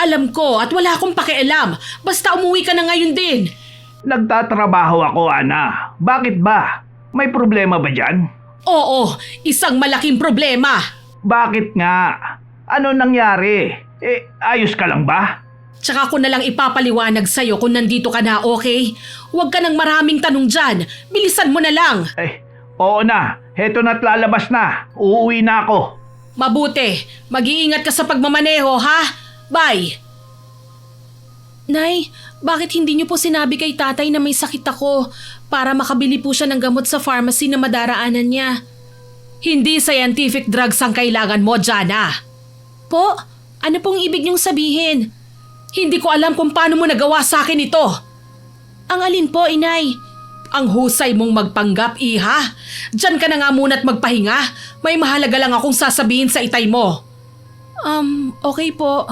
Alam ko at wala akong pakialam. Basta umuwi ka na ngayon din. Nagtatrabaho ako, Ana. Bakit ba? May problema ba dyan? Oo, isang malaking problema. Bakit nga? Ano nangyari? Ayos ka lang ba? Tsaka ko na lang ipapaliwanag sa'yo kung nandito ka na, okay? Huwag ka ng maraming tanong dyan. Bilisan mo na lang. Oo na. Heto na't lalabas na. Uuwi na ako. Mabuti. Mag-iingat ka sa pagmamaneho, ha? Bye! Nay, bakit hindi niyo po sinabi kay tatay na may sakit ako para makabili po siya ng gamot sa pharmacy na madaraanan niya? Hindi scientific drugs ang kailangan mo, Jana. Po? Ano pong ibig niyong sabihin? Hindi ko alam kung paano mo nagawa sa akin ito. Ang alin po, inay? Ang husay mong magpanggap, iha. Diyan ka na nga muna't magpahinga. May mahalaga lang akong sasabihin sa itay mo. Okay po.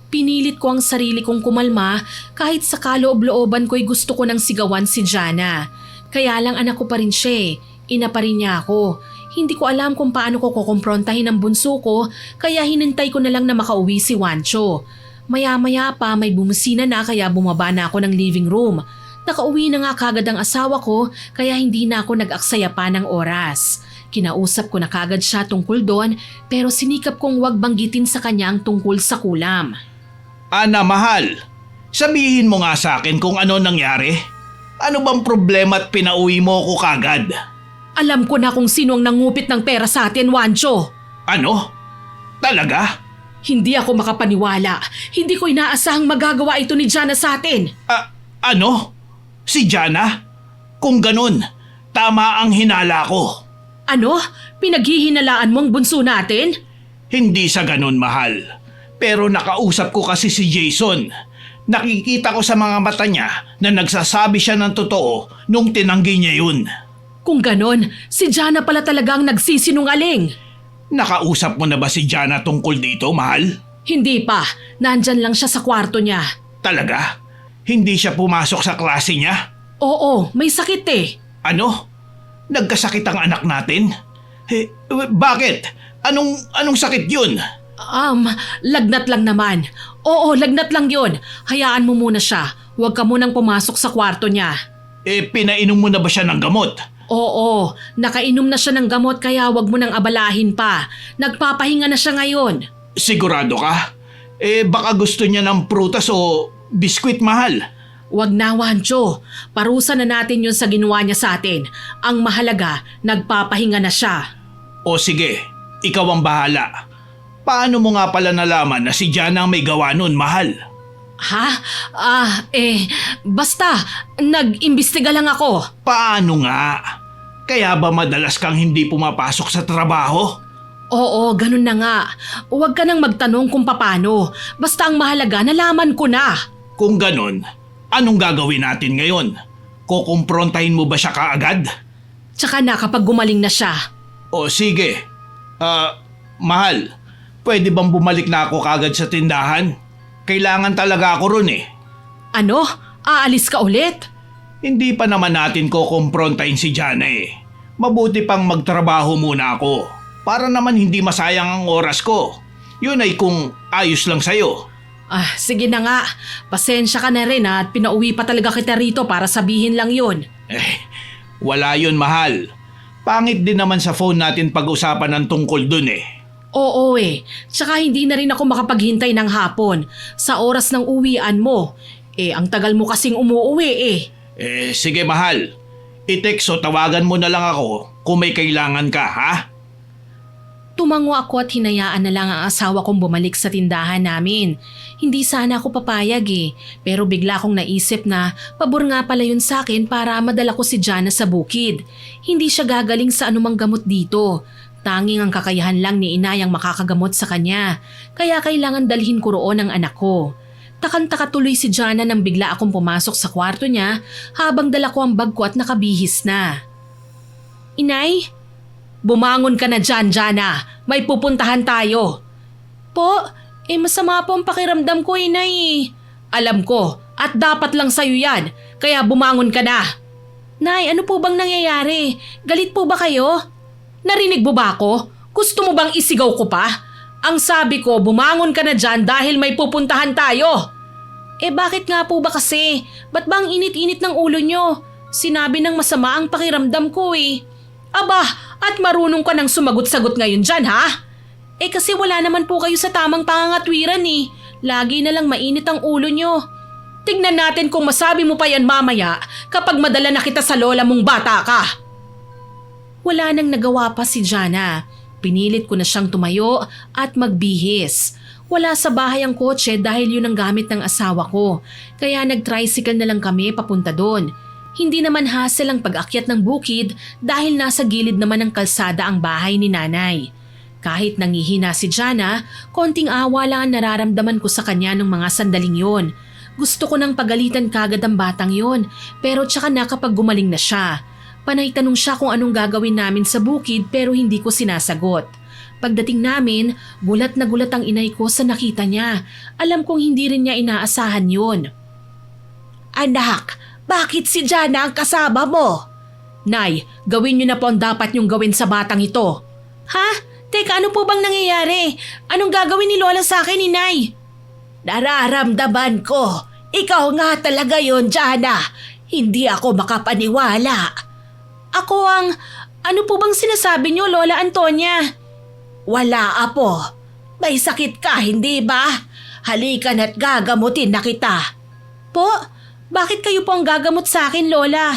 Pinilit ko ang sarili kong kumalma kahit sa kaloob-looban ko'y gusto ko nang sigawan si Jana. Kaya lang anak ko pa rin siya eh. Ina pa rin niya ako. Hindi ko alam kung paano ko kukumprontahin ang bunso ko kaya hinintay ko na lang na makauwi si Wancho. Maya-maya pa may bumusina na kaya bumaba na ako ng living room. Nakauwi na nga kagad ang asawa ko kaya hindi na ako nag-aksaya pa ng oras. Kinausap ko na kagad siya tungkol doon pero sinikap kong wag banggitin sa kanya ang tungkol sa kulam. Ana, mahal. Sabihin mo nga sa akin kung ano nangyari. Ano bang problema at pinauwi mo ko kagad? Alam ko na kung sino ang nangupit ng pera sa atin, Wancho. Ano? Talaga? Hindi ako makapaniwala. Hindi ko inaasahang magagawa ito ni Jana sa atin. Ano? Si Jana? Kung ganun, tama ang hinala ko. Ano? Pinaghihinalaan mo ang bunso natin? Hindi sa ganun, mahal. Pero nakausap ko kasi si Jason. Nakikita ko sa mga mata niya na nagsasabi siya ng totoo nung tinanggi niya yun. Kung ganon, si Jana pala talagang nagsisinungaling. Nakausap mo na ba si Jana tungkol dito, mahal? Hindi pa. Nandyan lang siya sa kwarto niya. Talaga? Hindi siya pumasok sa klase niya? Oo, may sakit eh. Ano? Nagkasakit ang anak natin? Bakit? Anong sakit yun? Lagnat lang naman. Oo, lagnat lang yun. Hayaan mo muna siya. Huwag ka munang pumasok sa kwarto niya. Pinainom mo na ba siya ng gamot? Oo, nakainom na siya ng gamot kaya huwag mo nang abalahin pa. Nagpapahinga na siya ngayon. Sigurado ka? Baka gusto niya ng prutas o biskwit, mahal. Huwag na, Wancho. Parusa na natin yun sa ginawa niya sa atin. Ang mahalaga, nagpapahinga na siya. O sige, ikaw ang bahala. Paano mo nga pala nalaman na si Jana ang may gawa nun, mahal? Ha? Basta, nag-imbestiga lang ako. Paano nga? Kaya ba madalas kang hindi pumapasok sa trabaho? Oo, ganun na nga. Huwag ka nang magtanong kung paano. Basta ang mahalaga, nalaman ko na. Kung ganun, anong gagawin natin ngayon? Kukumprontahin mo ba siya kaagad? Tsaka na kapag gumaling na siya. O sige. Mahal, pwede bang bumalik na ako kaagad sa tindahan? Kailangan talaga ako ron eh. Ano? Aalis ka ulit? Hindi pa naman natin kukumprontahin si Jana eh. Mabuti pang magtrabaho muna ako. Para naman hindi masayang ang oras ko. Yun ay kung ayos lang sa'yo. Sige na nga. Pasensya ka na rin at pinauwi pa talaga kita rito para sabihin lang yun. Wala yun, mahal. Pangit din naman sa phone natin pag-usapan ng tungkol dun eh. Oo Tsaka hindi na rin ako makapaghintay ng hapon sa oras ng uwian mo. Ang tagal mo kasing umuuwi Sige, mahal. I-text o tawagan mo na lang ako kung may kailangan ka, ha? Tumango ako at hinayaan na lang ang asawa kong bumalik sa tindahan namin. Hindi sana ako papayag pero bigla kong naisip na pabor nga pala yun sa akin para madala ko si Jana sa bukid. Hindi siya gagaling sa anumang gamot dito. Tanging ang kakayahan lang ni inay ang makakagamot sa kanya, kaya kailangan dalhin ko roon ang anak ko. Takang-taka tuloy si Jana nang bigla akong pumasok sa kwarto niya habang dala ko ang bag ko at nakabihis na. Inay? Bumangon ka na dyan, Jana. May pupuntahan tayo. Po, masama po ang pakiramdam ko, inay. Alam ko, at dapat lang sa'yo yan, kaya bumangon ka na. Nay, ano po bang nangyayari? Galit po ba kayo? Narinig mo ba ako? Gusto mo bang isigaw ko pa? Ang sabi ko, bumangon ka na dyan dahil may pupuntahan tayo. Bakit nga po ba kasi? Ba't ba ang init-init ng ulo nyo? Sinabi ng masama ang pakiramdam ko eh. Aba, at marunong ka nang sumagot-sagot ngayon dyan ha? Kasi wala naman po kayo sa tamang pangangatwiran eh. Lagi na lang mainit ang ulo nyo. Tignan natin kung masabi mo pa yan mamaya kapag madala na kita sa lola mong bata ka. Wala nang nagawa pa si Jana. Pinilit ko na siyang tumayo at magbihis. Wala sa bahay ang kotse dahil yun ang gamit ng asawa ko. Kaya nag-tricycle na lang kami papunta doon. Hindi naman hassle ang pag-akyat ng bukid dahil nasa gilid naman ng kalsada ang bahay ni nanay. Kahit nangihina si Jana, konting awa lang ang nararamdaman ko sa kanya ng mga sandaling yon. Gusto ko nang pagalitan kagad ang batang yon, pero tsaka na kapag gumaling na siya. Panay tanong siya kung anong gagawin namin sa bukid pero hindi ko sinasagot. Pagdating namin, gulat na gulat ang inay ko sa nakita niya. Alam kong hindi rin niya inaasahan yun. Anak, bakit si Jana ang kasama mo? Nay, gawin niyo na po ang dapat niyong gawin sa batang ito. Ha? Teka, ano po bang nangyayari? Anong gagawin ni Lola sa akin, inay? Nararamdaman ko. Ikaw nga talaga yon, Jana. Hindi ako makapaniwala. Ako ang… Ano po bang sinasabi niyo, Lola Antonia? Wala, apo. May sakit ka, hindi ba? Halika na't gagamutin na kita. Po, bakit kayo po ang gagamot sa akin, Lola?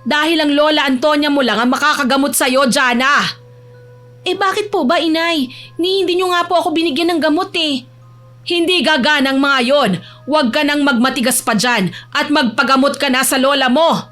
Dahil ang Lola Antonia mo lang ang makakagamot sa'yo, Jana. Bakit po ba, inay? Hindi niyo nga po ako binigyan ng gamot eh. Hindi gaganang mga yon. Huwag ka nang magmatigas pa dyan at magpagamot ka na sa lola mo.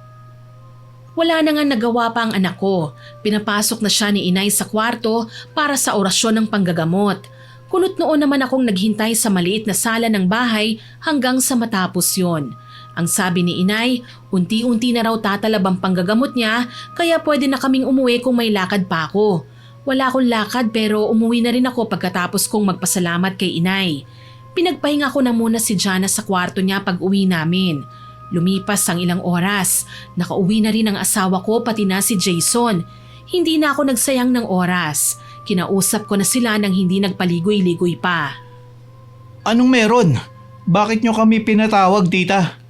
Wala na nga nagawa pa ang anak ko. Pinapasok na siya ni inay sa kwarto para sa orasyon ng panggagamot. Kunot noon naman akong naghintay sa maliit na sala ng bahay hanggang sa matapos yon. Ang sabi ni inay, unti-unti na raw tatalab ang panggagamot niya kaya pwede na kaming umuwi kung may lakad pa ako. Wala akong lakad pero umuwi na rin ako pagkatapos kong magpasalamat kay inay. Pinagpahinga ko na muna si Jana sa kwarto niya pag uwi namin. Lumipas ang ilang oras. Nakauwi na rin ang asawa ko pati na si Jason. Hindi na ako nagsayang ng oras. Kinausap ko na sila nang hindi nagpaligoy-ligoy pa. Anong meron? Bakit nyo kami pinatawag, tita?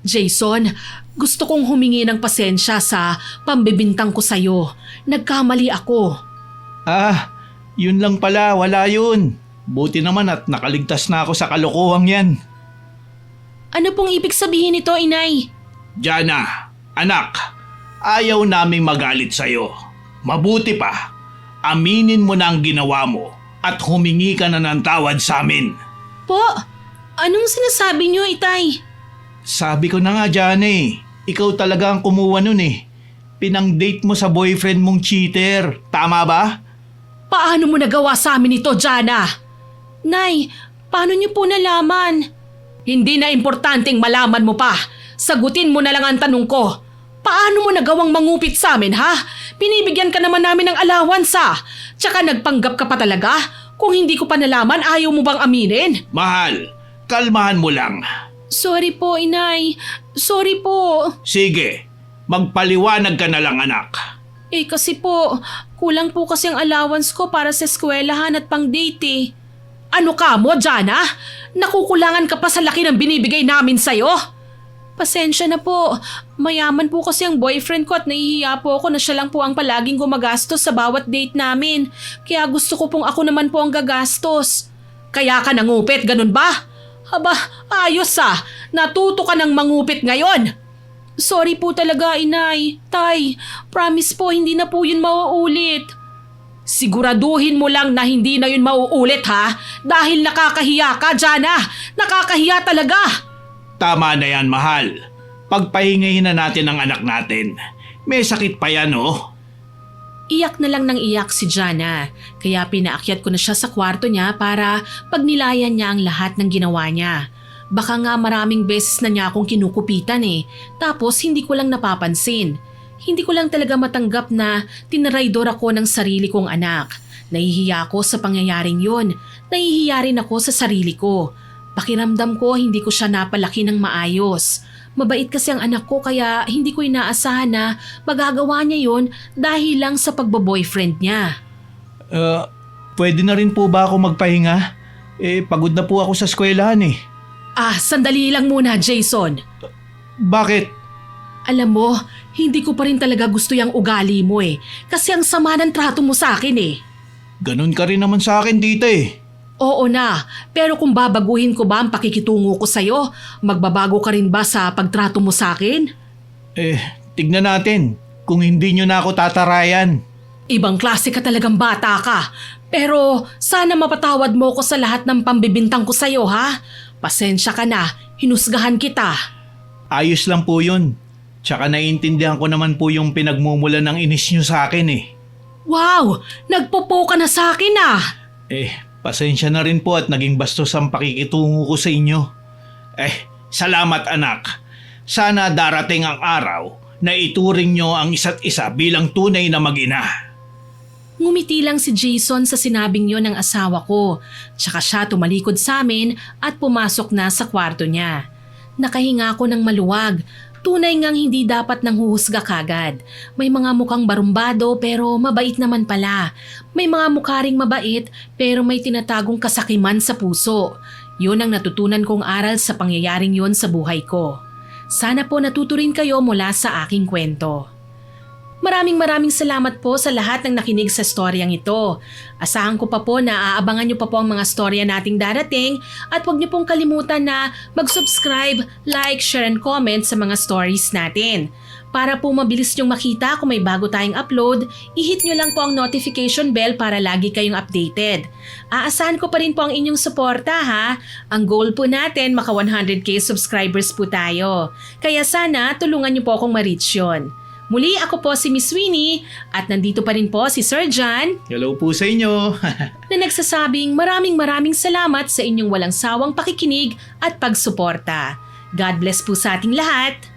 Jason, gusto kong humingi ng pasensya sa pambibintang ko sa'yo. Nagkamali ako. Yun lang pala, wala yun. Buti naman at nakaligtas na ako sa kalokohang yan. Ano pong ibig sabihin nito, inay? Jana, anak, ayaw naming magalit sa'yo. Mabuti pa, aminin mo na ang ginawa mo at humingi ka na ng tawad sa amin. Po, anong sinasabi niyo, itay? Sabi ko na nga, Jana ikaw talaga ang kumuha nun Pinang-date mo sa boyfriend mong cheater, tama ba? Paano mo nagawa sa amin ito, Jana? Nay, paano niyo po nalaman? Hindi na importanteng malaman mo pa. Sagutin mo na lang ang tanong ko. Paano mo nagawang mangupit sa amin, ha? Binibigyan ka naman namin ng allowance, ha? Tsaka nagpanggap ka pa talaga? Kung hindi ko pa nalaman, ayaw mo bang aminin? Mahal, kalmahan mo lang. Sorry po, inay. Sorry po. Sige, magpaliwanag ka na lang, anak. Kasi po, kulang po kasi ang allowance ko para sa eskwelahan at pang-date. Ano ka mo, Jana? Nakukulangan ka pa sa laki ng binibigay namin sa'yo? Pasensya na po. Mayaman po kasi ang boyfriend ko at nahihiya po ako na siya lang po ang palaging gumagastos sa bawat date namin. Kaya gusto ko pong ako naman po ang gagastos. Kaya ka nangupit, ganun ba? Aba, ayos Natuto ka ng mangupit ngayon. Sorry po talaga, inay. Tay, promise po hindi na po yun mauulit. Siguraduhin mo lang na hindi na yun mauulit, ha? Dahil nakakahiya ka, Jana. Nakakahiya talaga. Tama na yan, mahal. Pagpahingahin na natin ang anak natin. May sakit pa yan, Iyak na lang ng iyak si Jana, kaya pinaakyat ko na siya sa kwarto niya para pagnilayan niya ang lahat ng ginawa niya. Baka nga maraming beses na niya akong kinukupitan tapos hindi ko lang napapansin. Hindi ko lang talaga matanggap na tinaraydor ako ng sarili kong anak. Nahihiya ako sa pangyayaring yun. Nahihiya rin ako sa sarili ko. Pakiramdam ko hindi ko siya napalaki ng maayos. Mabait kasi ang anak ko kaya hindi ko inaasahan na magagawa niya yun dahil lang sa pagbo-boyfriend niya. Pwede na rin po ba ako magpahinga? Pagod na po ako sa eskwelahan Sandali lang muna, Jason. Bakit? Alam mo, hindi ko pa rin talaga gusto yung ugali mo kasi ang sama ng trato mo sa akin Ganun ka rin naman sa akin, tita Oo na, pero kung babaguhin ko ba ang pakikitungo ko sa'yo, magbabago ka rin ba sa pagtrato mo sa akin? Tignan natin kung hindi nyo na ako tatarayan. Ibang klase ka talagang bata ka. Pero sana mapatawad mo ko sa lahat ng pambibintang ko sa'yo ha? Pasensya ka na, hinusgahan kita. Ayos lang po yun. Tsaka naiintindihan ko naman po yung pinagmumula ng inis nyo sa akin Wow, nagpopo ka na sa akin Pasensya na rin po at naging bastos ang pakikitungo ko sa inyo. Salamat anak. Sana darating ang araw na ituring nyo ang isa't isa bilang tunay na mag-ina. Ngumiti lang si Jason sa sinabing yon ng asawa ko. Tsaka siya tumalikod sa amin at pumasok na sa kwarto niya. Nakahinga ako ng maluwag. Tunay ngang hindi dapat nang huhusga kagad. May mga mukhang barumbado pero mabait naman pala. May mga mukha ring mabait pero may tinatagong kasakiman sa puso. Yun ang natutunan kong aral sa pangyayaring yon sa buhay ko. Sana po natuto rin kayo mula sa aking kwento. Maraming salamat po sa lahat ng nakinig sa storyang ito. Asahan ko pa po na aabangan niyo pa po ang mga storya nating darating at huwag niyo pong kalimutan na mag-subscribe, like, share and comment sa mga stories natin. Para po mabilis niyong makita kung may bago tayong upload, i-hit niyo lang po ang notification bell para lagi kayong updated. Aasahan ko pa rin po ang inyong suporta ha. Ang goal po natin maka 100k subscribers po tayo. Kaya sana tulungan niyo po akong ma-reach yun. Muli ako po si Miss Winnie at nandito pa rin po si Sir John Hello po sa inyo. na nagsasabing maraming salamat sa inyong walang sawang pakikinig at pagsuporta. God bless po sa ating lahat.